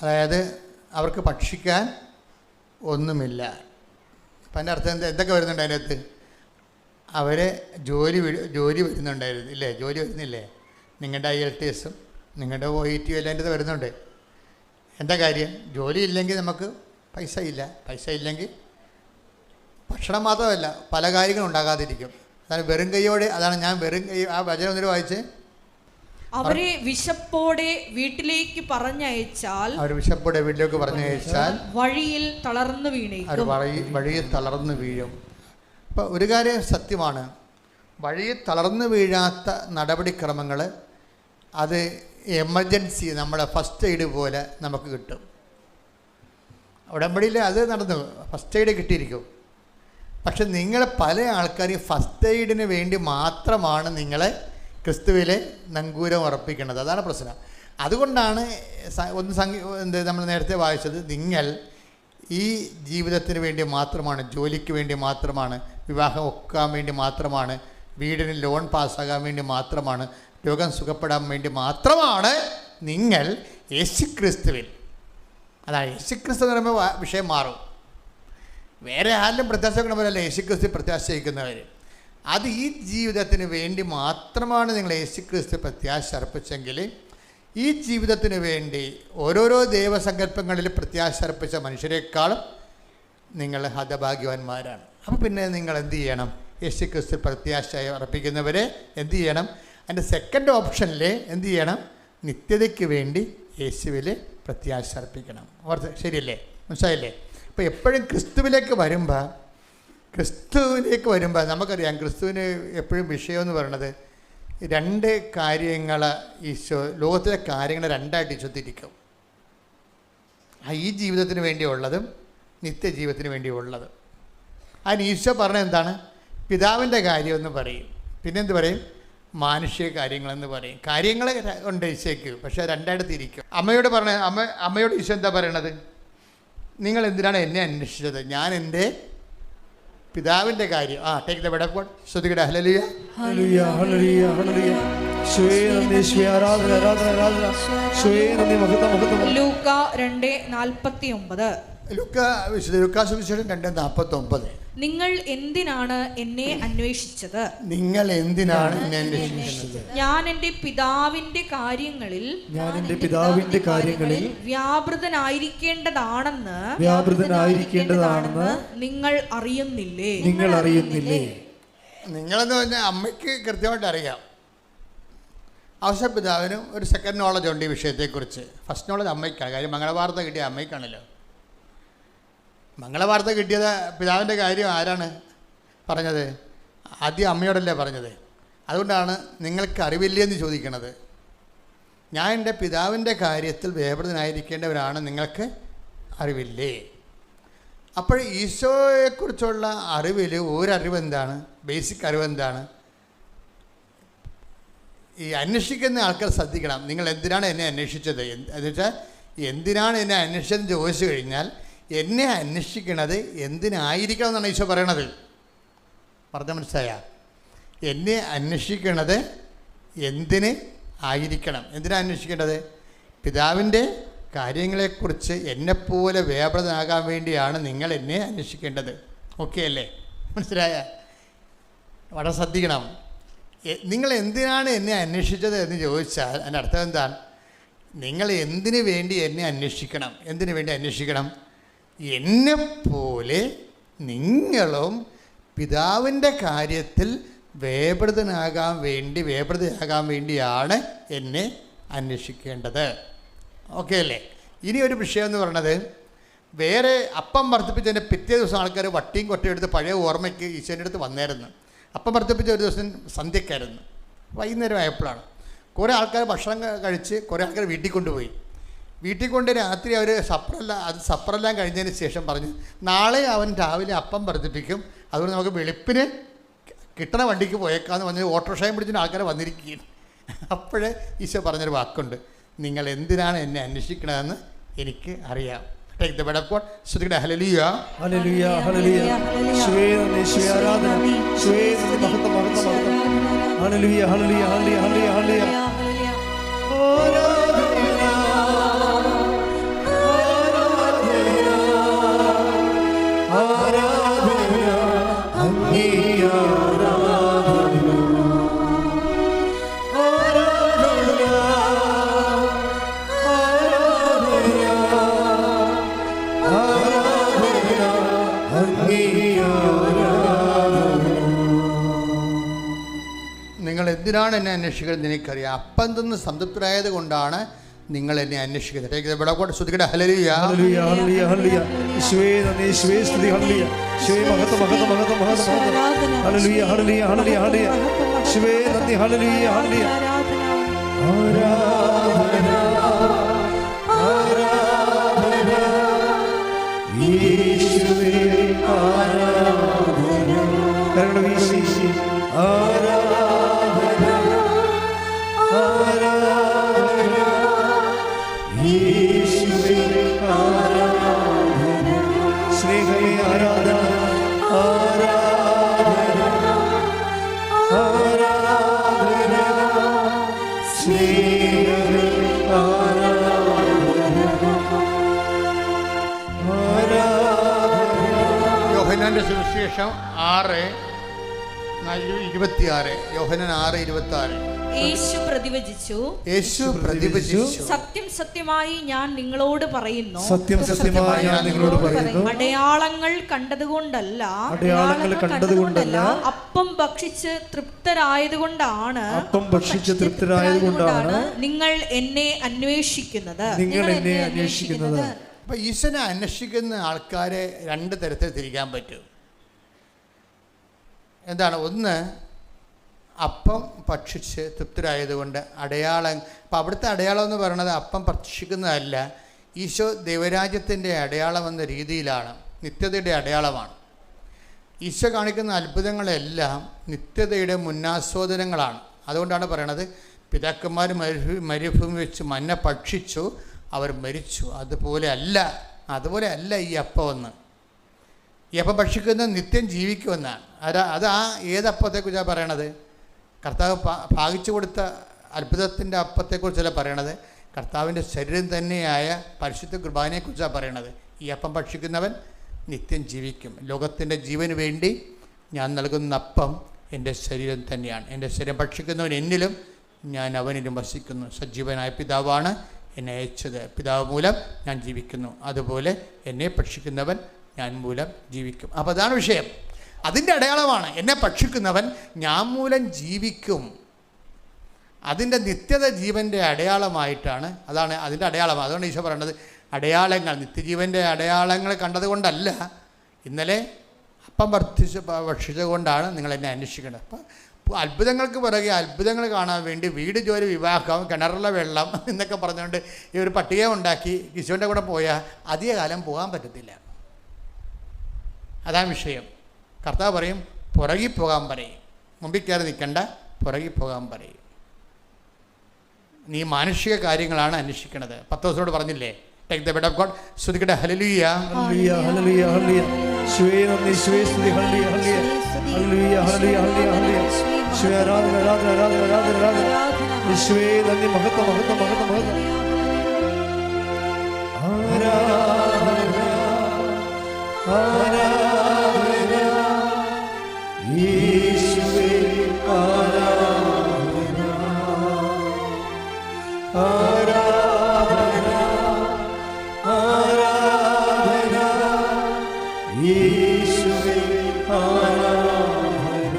അതായത് അവർക്ക് ഭക്ഷിക്കാൻ ഒന്നുമില്ല. അപ്പം അതിൻ്റെ അർത്ഥം എന്തൊക്കെ വരുന്നുണ്ട് അതിനകത്ത്? അവരെ ജോലി വരുന്നുണ്ടായിരുന്നു ഇല്ലേ? ജോലി വരുന്നില്ലേ? നിങ്ങളുടെ IELTS നിങ്ങളുടെ OET എല്ലാം അതിൻ്റെ വരുന്നുണ്ട്. എന്താ കാര്യം? ജോലി ഇല്ലെങ്കിൽ നമുക്ക് പൈസ ഇല്ല. പൈസ ഇല്ലെങ്കിൽ ഭക്ഷണം മാത്രമല്ല പല കാര്യങ്ങളും ഉണ്ടാകാതിരിക്കും. അതാണ് വെറും കൈയോടെ. അതാണ് ഞാൻ വെറും കൈ ആ വചനം ഒന്നിട്ട് വായിച്ച്. അവരെ വിശപ്പോടെ വീട്ടിലേക്ക് പറഞ്ഞയച്ചാൽ വഴിയിൽ തളർന്നു വീണേക്കും. വഴിയിൽ തളർന്നു വീഴും. അപ്പോൾ ഒരു കാര്യം സത്യമാണ്, വഴിയിൽ തളർന്നു വീഴാത്ത നടപടിക്രമങ്ങൾ അത് എമർജൻസി നമ്മുടെ ഫസ്റ്റ് എയ്ഡ് പോലെ നമുക്ക് കിട്ടും. ഉടമ്പടിയിൽ അത് നടന്നു, ഫസ്റ്റ് എയ്ഡ് കിട്ടിയിരിക്കും. പക്ഷെ നിങ്ങൾ പല ആൾക്കാരും ഫസ്റ്റ് എയ്ഡിന് വേണ്ടി മാത്രമാണ് നിങ്ങളെ ക്രിസ്തുവിലെ നങ്കൂരം ഉറപ്പിക്കുന്നത്. അതാണ് പ്രശ്നം. അതുകൊണ്ടാണ് നമ്മൾ നേരത്തെ വായിച്ചത്, നിങ്ങൾ ഈ ജീവിതത്തിന് വേണ്ടി മാത്രമാണ്, ജോലിക്ക് വേണ്ടി മാത്രമാണ്, വിവാഹം ഒക്കാൻ വേണ്ടി മാത്രമാണ്, വീടിന് ലോൺ പാസ്സാകാൻ വേണ്ടി മാത്രമാണ്, രോഗം സുഖപ്പെടാൻ വേണ്ടി മാത്രമാണ് നിങ്ങൾ യേശുക്രിസ്തുവിൽ. അതാണ് യേശുക്രിസ്തു എന്ന് പറയുമ്പോൾ വിഷയം മാറും. വേറെ ആരിലും പ്രത്യാശ വെക്കണമല്ല, യേശുക്രിസ്തു പ്രത്യാശ വയ്ക്കുന്നവർ. അത് ഈ ജീവിതത്തിന് വേണ്ടി മാത്രമാണ് നിങ്ങൾ യേശുക്രിസ്തു പ്രത്യാശ അർപ്പിച്ചെങ്കിൽ, ഈ ജീവിതത്തിന് വേണ്ടി ഓരോരോ ദൈവസങ്കല്പങ്ങളിൽ പ്രത്യാശ അർപ്പിച്ച മനുഷ്യരെക്കാളും നിങ്ങൾ ഹതഭാഗ്യവാന്മാരാണ്. അപ്പോൾ പിന്നെ നിങ്ങൾ എന്ത് ചെയ്യണം? യേശുക്രിസ്തു പ്രത്യാശ അർപ്പിക്കുന്നവരെ എന്ത് ചെയ്യണം? അതിൻ്റെ സെക്കൻഡ് ഓപ്ഷനിൽ എന്ത് ചെയ്യണം? നിത്യതയ്ക്ക് വേണ്ടി യേശുവിൽ പ്രത്യാശ അർപ്പിക്കണം. ശരിയല്ലേ? മനസ്സിലായില്ലേ? അപ്പോൾ എപ്പോഴും ക്രിസ്തുവിലേക്ക് വരുമ്പോൾ നമുക്കറിയാം, ക്രിസ്തുവിന് എപ്പോഴും വിഷയമെന്ന് പറയുന്നത് 2 കാര്യങ്ങൾ. ഈശോ ലോകത്തിലെ കാര്യങ്ങൾ 2ആയിട്ട് ഈശോ തിരിക്കും. ഈ ജീവിതത്തിന് വേണ്ടിയുള്ളതും നിത്യജീവിതത്തിന് വേണ്ടിയുള്ളതും. അതിന് ഈശോ പറഞ്ഞ എന്താണ്? പിതാവിൻ്റെ കാര്യമെന്ന് പറയും, പിന്നെന്ത് പറയും? മാനുഷിക കാര്യങ്ങളെന്ന് പറയും. കാര്യങ്ങളെ ഉണ്ട് ഈശോയ്ക്ക്, പക്ഷേ 2ആയിട്ട് തിരിക്കും. അമ്മയോട് ഈശോ എന്താ പറയണത്? നിങ്ങൾ എന്തിനാണ് എന്നെ അന്വേഷിച്ചത്? ഞാൻ എൻ്റെ പിതാവിൻ്റെ കാര്യം. Take the bed of God. ശ്രുതികട ഹല്ലേലൂയ ഹല്ലേലൂയ ഹല്ലേലൂയ ഹല്ലേലൂയ. യേശുവേ നന്ദി, യേശുവേ ആരാധന ആരാധന ആരാധന. യേശുവേ നന്ദി, മഹത്വം മഹത്വം. ലൂക്ക 2:49. ലൂക്കാ സുവിശേഷം 2:49. നിങ്ങൾ എന്തിനാണ് എന്നെ അന്വേഷിച്ചത്? നിങ്ങൾ എന്തിനാണ് എന്നെ അന്വേഷിച്ചത്? ഞാൻ എൻ്റെ പിതാവിൻ്റെ കാര്യങ്ങളിൽ വ്യാപൃതനായിരിക്കേണ്ടതാണെന്ന് നിങ്ങൾ അറിയുന്നില്ലേ? നിങ്ങളെന്ന് പറഞ്ഞാൽ അമ്മയ്ക്ക് കൃത്യമായിട്ട് അറിയാം. അവശ പിതാവിനും ഒരു സെക്കൻഡ് നോളജ് ഉണ്ട് ഈ വിഷയത്തെക്കുറിച്ച്. ഫസ്റ്റ് നോളജ് അമ്മയ്ക്കാണ്. കാര്യം മംഗളവാർത്ത കിട്ടിയ അമ്മയ്ക്കാണല്ലോ. മംഗളവാർത്ത കിട്ടിയത് പിതാവിൻ്റെ കാര്യം ആരാണ് പറഞ്ഞത്? ആദ്യം അമ്മയോടല്ലേ പറഞ്ഞത്. അതുകൊണ്ടാണ് നിങ്ങൾക്ക് അറിവില്ലെന്ന് ചോദിക്കണത്. ഞാൻ എൻ്റെ പിതാവിൻ്റെ കാര്യത്തിൽ വ്യാപൃതനായിരിക്കേണ്ടവരാണ്, നിങ്ങൾക്ക് അറിവില്ലേ? അപ്പോൾ ഈശോയെക്കുറിച്ചുള്ള അറിവിൽ ഒരറിവ് എന്താണ്? ബേസിക് അറിവ് എന്താണ്? ഈ അന്വേഷിക്കുന്ന ആൾക്കാർ ശ്രദ്ധിക്കണം. നിങ്ങൾ എന്തിനാണ് എന്നെ അന്വേഷിച്ചത് എന്ന് വെച്ചാൽ, എന്തിനാണ് എന്നെ അന്വേഷിച്ചതെന്ന് ചോദിച്ചു കഴിഞ്ഞാൽ, എന്നെ അന്വേഷിക്കണത് എന്തിനായിരിക്കണം എന്നാണ് ഈശോ പറയണത്. പറഞ്ഞ മനസ്സിലായ? എന്നെ അന്വേഷിക്കണത് എന്തിന് ആയിരിക്കണം? എന്തിനാണ് അന്വേഷിക്കേണ്ടത്? പിതാവിൻ്റെ കാര്യങ്ങളെക്കുറിച്ച് എന്നെപ്പോലെ വ്യാപൃതനാകാൻ വേണ്ടിയാണ് നിങ്ങൾ എന്നെ അന്വേഷിക്കേണ്ടത്. ഓക്കെ അല്ലേ? മനസ്സിലായ? വളരെ ശ്രദ്ധിക്കണം. നിങ്ങൾ എന്തിനാണ് എന്നെ അന്വേഷിച്ചത് എന്ന് ചോദിച്ചാൽ അതിൻ്റെ അർത്ഥം എന്താണ്? നിങ്ങൾ എന്തിനു വേണ്ടി എന്നെ അന്വേഷിക്കണം? എന്തിനു വേണ്ടി അന്വേഷിക്കണം? എന്നെപ്പോലെ നിങ്ങളും പിതാവിൻ്റെ കാര്യത്തിൽ വ്യാപൃതയാകാൻ വേണ്ടിയാണ് എന്നെ അന്വേഷിക്കേണ്ടത്. ഓക്കെ അല്ലേ? ഇനി ഒരു വിഷയം എന്ന് പറയുന്നത്, വേറെ അപ്പം വർദ്ധിപ്പിച്ചതിൻ്റെ പിറ്റേ ദിവസം ആൾക്കാർ വട്ടിയും കൊട്ടയും എടുത്ത് പഴയ ഓർമ്മയ്ക്ക് ഈശോൻ്റെ അടുത്ത് വന്നായിരുന്നു. അപ്പം വർദ്ധിപ്പിച്ച ഒരു ദിവസം സന്ധ്യക്കായിരുന്നു, വൈകുന്നേരം ആയപ്പോഴാണ്. കുറേ ആൾക്കാർ ഭക്ഷണം കഴിച്ച് കുറേ ആൾക്കാർ വീട്ടിൽ കൊണ്ടുപോയി. വീട്ടിൽ കൊണ്ട് രാത്രി അവർ സപ്പറെല്ലാം കഴിഞ്ഞതിന് ശേഷം പറഞ്ഞു, നാളെ അവൻ രാവിലെ അപ്പം വർദ്ധിപ്പിക്കും, അതുകൊണ്ട് നമുക്ക് വെളുപ്പിന് കിട്ടണ വണ്ടിക്ക് പോയേക്കാന്ന് പറഞ്ഞ് ഓട്ടോറിക്ഷയും പിടിച്ചിട്ട് ആൾക്കാരെ വന്നിരിക്കുകയാണ്. അപ്പോഴേ ഈശോ പറഞ്ഞൊരു വാക്കുണ്ട്, നിങ്ങൾ എന്തിനാണ് എന്നെ അന്വേഷിക്കണമെന്ന് എനിക്ക് അറിയാം. Take the word of God. ശ്രുതിയുടെ ഹല്ലേലൂയ, ഹല്ലേലൂയ, ഹല്ലേലൂയ. യേശുവേ നന്ദി, യേശുവേ ആരാധന. യേശുവേ നന്ദി, മഹത്വം, മഹത്വം, മഹത്വം. ഹല്ലേലൂയ, ഹല്ലേലൂയ, ഹല്ലേലൂയ, ഹല്ലേലൂയ, ഹല്ലേലൂയ. നിങ്ങൾ എന്തിനാണ് എന്നെ അന്വേഷിക്കുന്നത് എനിക്കറിയാം. അപ്പം തിന്ന് സംതൃപ്തരായത് കൊണ്ടാണ് നിങ്ങൾ എന്നെ അന്വേഷിക്കുന്നത്. ശ്രുതിയുടെ ഹല്ലേലൂയ, ഹല്ലേലൂയ, ഹല്ലേലൂയ, ഹല്ലേലൂയ. യേശുവേ നന്ദി, യേശുവേ സ്തുതി, ഹല്ലേലൂയ. യേശുവേ മഹത്വം, മഹത്വം, മഹത്വം, മഹത്വം. ഹല്ലേലൂയ, ഹല്ലേലൂയ, ഹല്ലേലൂയ, ഹല്ലേലൂയ. യേശുവേ നന്ദി, ഹല്ലേലൂയ, ഹല്ലേലൂയ. ആരാധന, ആരാധന, യേശുവേ ആരാധന. കരങ്ങൾ വീശി ആരാധന, ആരാധന, യേശുവേ ആരാധന. സ്നേഹമേ ആരാധന, ആരാധന, ആരാധന, സ്നേഹമേ ആരാധന, ആരാധന. യോഹന്നാന്റെ സുവിശേഷം 6:26. യോഹന്നാൻ 6:26. യേശു പ്രതിവചിച്ചു, സത്യം സത്യമായി ഞാൻ നിങ്ങളോട് പറയുന്നു, സത്യം സത്യമായി ഞാൻ നിങ്ങളോട് പറയുന്നു, അടയാളങ്ങൾ കണ്ടതുകൊണ്ടല്ല, അടയാളങ്ങൾ കണ്ടതുകൊണ്ടല്ല, അപ്പം ഭക്ഷിച്ച് തൃപ്തരായതുകൊണ്ടാണ്, അപ്പം ഭക്ഷിച്ച് തൃപ്തരായതുകൊണ്ടാണ് നിങ്ങൾ എന്നെ അന്വേഷിക്കുന്നത്. നിങ്ങൾ എന്നെ അന്വേഷിക്കുന്നത്. അപ്പം ഈശോനെ അന്വേഷിക്കുന്ന ആൾക്കാരെ രണ്ട് തരത്തിൽ തിരിക്കാൻ പറ്റും. എന്താണ്? ഒന്ന്, അപ്പം ഭക്ഷിച്ച് തൃപ്തരായതുകൊണ്ട് അടയാളം. അപ്പം അവിടുത്തെ അടയാളം എന്ന് പറയുന്നത് അപ്പം ഭക്ഷിക്കുന്നതല്ല, ഈശോ ദൈവരാജ്യത്തിൻ്റെ അടയാളം എന്ന രീതിയിലാണ്, നിത്യതയുടെ അടയാളമാണ്. ഈശോ കാണിക്കുന്ന അത്ഭുതങ്ങളെല്ലാം നിത്യതയുടെ മുന്നാസ്വാദനങ്ങളാണ്. അതുകൊണ്ടാണ് പറയണത്, പിതാക്കന്മാർ മരുഭൂമി വെച്ച് മന്ന ഭക്ഷിച്ചു, അവർ മരിച്ചു. അതുപോലെ അല്ല ഈ അപ്പമെന്ന്. ഈ അപ്പം ഭക്ഷിക്കുന്നത് നിത്യം ജീവിക്കുമെന്നാണ്. അത് ആ ഏതപ്പത്തെക്കുറിച്ചാണ് പറയണത്? കർത്താവ് ഭാഗിച്ചു കൊടുത്ത അത്ഭുതത്തിൻ്റെ അപ്പത്തെക്കുറിച്ചല്ല പറയണത്, കർത്താവിൻ്റെ ശരീരം തന്നെയായ പരിശുദ്ധ കുർബാനയെക്കുറിച്ചാണ് പറയണത്. ഈ അപ്പം ഭക്ഷിക്കുന്നവൻ നിത്യം ജീവിക്കും. ലോകത്തിൻ്റെ ജീവന് വേണ്ടി ഞാൻ നൽകുന്ന അപ്പം എൻ്റെ ശരീരം തന്നെയാണ്. എൻ്റെ ശരീരം ഭക്ഷിക്കുന്നവൻ എന്നിലും ഞാൻ അവനിലും വസിക്കുന്നു. സജീവനായ പിതാവാണ് എന്നെ അയച്ചത്, പിതാവ് മൂലം ഞാൻ ജീവിക്കുന്നു. അതുപോലെ എന്നെ ഭക്ഷിക്കുന്നവൻ ഞാൻ മൂലം ജീവിക്കും. അപ്പോൾ അതാണ് വിഷയം. അതിൻ്റെ അടയാളമാണ്, എന്നെ ഭക്ഷിക്കുന്നവൻ ഞാൻ മൂലം ജീവിക്കും. അതിൻ്റെ നിത്യത ജീവൻ്റെ അടയാളമായിട്ടാണ്, അതാണ് അതിൻ്റെ അടയാളം. അതുകൊണ്ട് ഈശോ പറയണത് അടയാളങ്ങൾ, നിത്യജീവൻ്റെ അടയാളങ്ങൾ കണ്ടതുകൊണ്ടല്ല, ഇന്നലെ അപ്പം ഭക്ഷിച്ചുകൊണ്ടാണ് നിങ്ങൾ എന്നെ അന്വേഷിക്കേണ്ടത്. അപ്പം അത്ഭുതങ്ങൾക്ക് പുറകെ അത്ഭുതങ്ങൾ കാണാൻ വേണ്ടി വീട് ജോലി വിവാഹം കിണറുള്ള വെള്ളം എന്നൊക്കെ പറഞ്ഞുകൊണ്ട് ഈ ഒരു പട്ടിക ഉണ്ടാക്കി ഈശോൻ്റെ കൂടെ പോയാൽ അധികകാലം പോകാൻ പറ്റത്തില്ല. അതാണ് വിഷയം. കർത്താവ് പറയും, പുറകിൽ പോകാൻ പറയും, മുമ്പിൽ കയറി നിൽക്കണ്ട, പുറകിൽ പോകാൻ പറയും. നീ മാനുഷിക കാര്യങ്ങളാണ് അന്വേഷിക്കണത്. പത്രോസിനോട് പറഞ്ഞില്ലേ, take the bed of God. ശ്രുതിക്കട്ടെ ഹല്ലേലൂയ, ഹല്ലേലൂയ, ഹല്ലേലൂയ, ഹല്ലേലൂയ. യേശുവേ നന്ദി, യേശുവേ സ്തുതി, ഹല്ലേലൂയ, ഹല്ലേലൂയ, ഹല്ലേലൂയ, ഹല്ലേലൂയ, ഹല്ലേലൂയ, ഹല്ലേലൂയ. യേശുവേ ആരാധന, ആരാധന, ആരാധന, ആരാധന, ആരാധന. യേശുവേ നന്ദി, മഹത്വം, മഹത്വം, മഹത്വം, മഹത്വം. ആരാധന, ആരാധന, യേശുവേ ആരാധന, ആരാധന, ആരാധന, യേശുവേ ആരാധന.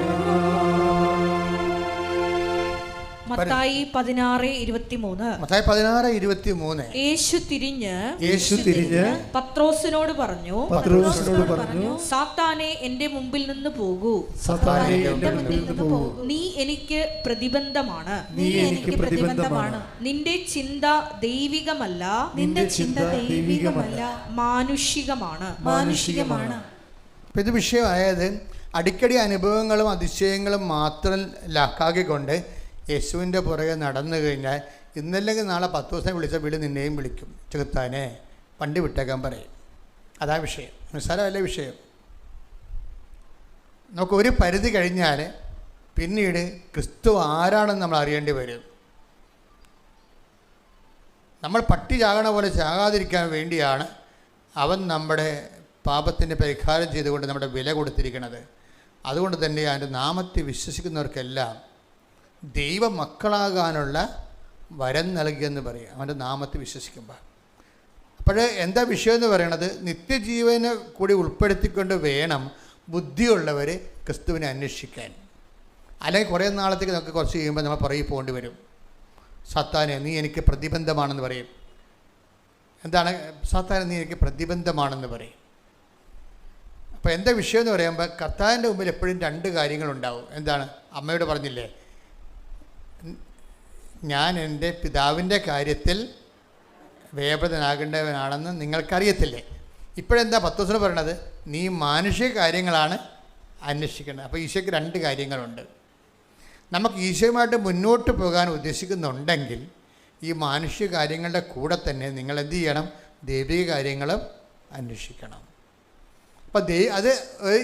മത്തായി 16:23. മത്തായി 16:23. യേശു തിരിഞ്ഞ് പത്രോസിനോട് പറഞ്ഞു, സാത്താനെ എന്റെ മുമ്പിൽ നിന്ന് പോകൂ, നീ എനിക്ക് പ്രതിബന്ധമാണ്. നിന്റെ ചിന്ത ദൈവികമല്ല, മാനുഷികമാണ്. ഇത് വിഷയമായത് അടിക്കടി അനുഭവങ്ങളും അതിശയങ്ങളും മാത്രം ലാക്കാക്കിക്കൊണ്ട് യേശുവിൻ്റെ പുറകെ നടന്നു കഴിഞ്ഞാൽ ഇന്നല്ലെങ്കിൽ നാളെ 10 ദിവസം വിളിച്ച വീട് നിന്നെയും വിളിക്കും. ചെകുത്താനെ വണ്ടി വിട്ടേക്കാൻ പറയും. അതാ വിഷയം. നിസ്സാരമല്ല വിഷയം. നമുക്ക് ഒരു പരിധി കഴിഞ്ഞാൽ പിന്നീട് ക്രിസ്തു ആരാണെന്ന് നമ്മൾ അറിയേണ്ടി വരും. നമ്മൾ പട്ടി ചാകണ പോലെ ചാകാതിരിക്കാൻ വേണ്ടിയാണ് അവൻ നമ്മുടെ പാപത്തിന് പരിഹാരം ചെയ്തുകൊണ്ട് നമ്മുടെ വില കൊടുത്തിരിക്കുന്നത്. അതുകൊണ്ട് തന്നെ അവൻ്റെ നാമത്തെ വിശ്വസിക്കുന്നവർക്കെല്ലാം ദൈവമക്കളാകാനുള്ള വരം നൽകിയെന്ന് പറയും അവൻ്റെ നാമത്തെ വിശ്വസിക്കുമ്പോൾ. അപ്പോൾ എന്താ വിഷയം എന്ന് പറയണത്? നിത്യജീവനെ കൂടി ഉൾപ്പെടുത്തിക്കൊണ്ട് വേണം ബുദ്ധിയുള്ളവർ ക്രിസ്തുവിനെ അന്വേഷിക്കാൻ. അല്ലെങ്കിൽ കുറേ നാളത്തേക്ക് നമുക്ക് കുറച്ച് കഴിയുമ്പോൾ നമ്മൾ പുറകെ പോകേണ്ടി വരും. സാത്താനെ നീ എനിക്ക് പ്രതിബന്ധമാണെന്ന് പറയും. എന്താണ് സാത്താനെ നീ എനിക്ക് പ്രതിബന്ധമാണെന്ന് പറയും. അപ്പോൾ എന്താ വിഷയം എന്ന് പറയുമ്പോൾ കർത്താവിൻ്റെ മുമ്പിൽ എപ്പോഴും 2 കാര്യങ്ങളുണ്ടാവും. എന്താണ്? അമ്മയോട് പറഞ്ഞില്ലേ, ഞാൻ എൻ്റെ പിതാവിൻ്റെ കാര്യത്തിൽ വേപതനാകേണ്ടവനാണെന്ന് നിങ്ങൾക്കറിയത്തില്ലേ? ഇപ്പോഴെന്താ പത്രോസിന് പറയണത്? നീ മാനുഷിക കാര്യങ്ങളാണ് അന്വേഷിക്കേണ്ടത്. അപ്പോൾ ഈശോയ്ക്ക് 2 കാര്യങ്ങളുണ്ട്. നമുക്ക് ഈശോയുമായിട്ട് മുന്നോട്ട് പോകാൻ ഉദ്ദേശിക്കുന്നുണ്ടെങ്കിൽ ഈ മാനുഷിക കാര്യങ്ങളുടെ കൂടെ തന്നെ നിങ്ങൾ എന്ത് ചെയ്യണം? ദൈവിക കാര്യങ്ങളും അന്വേഷിക്കണം. അപ്പോൾ അത്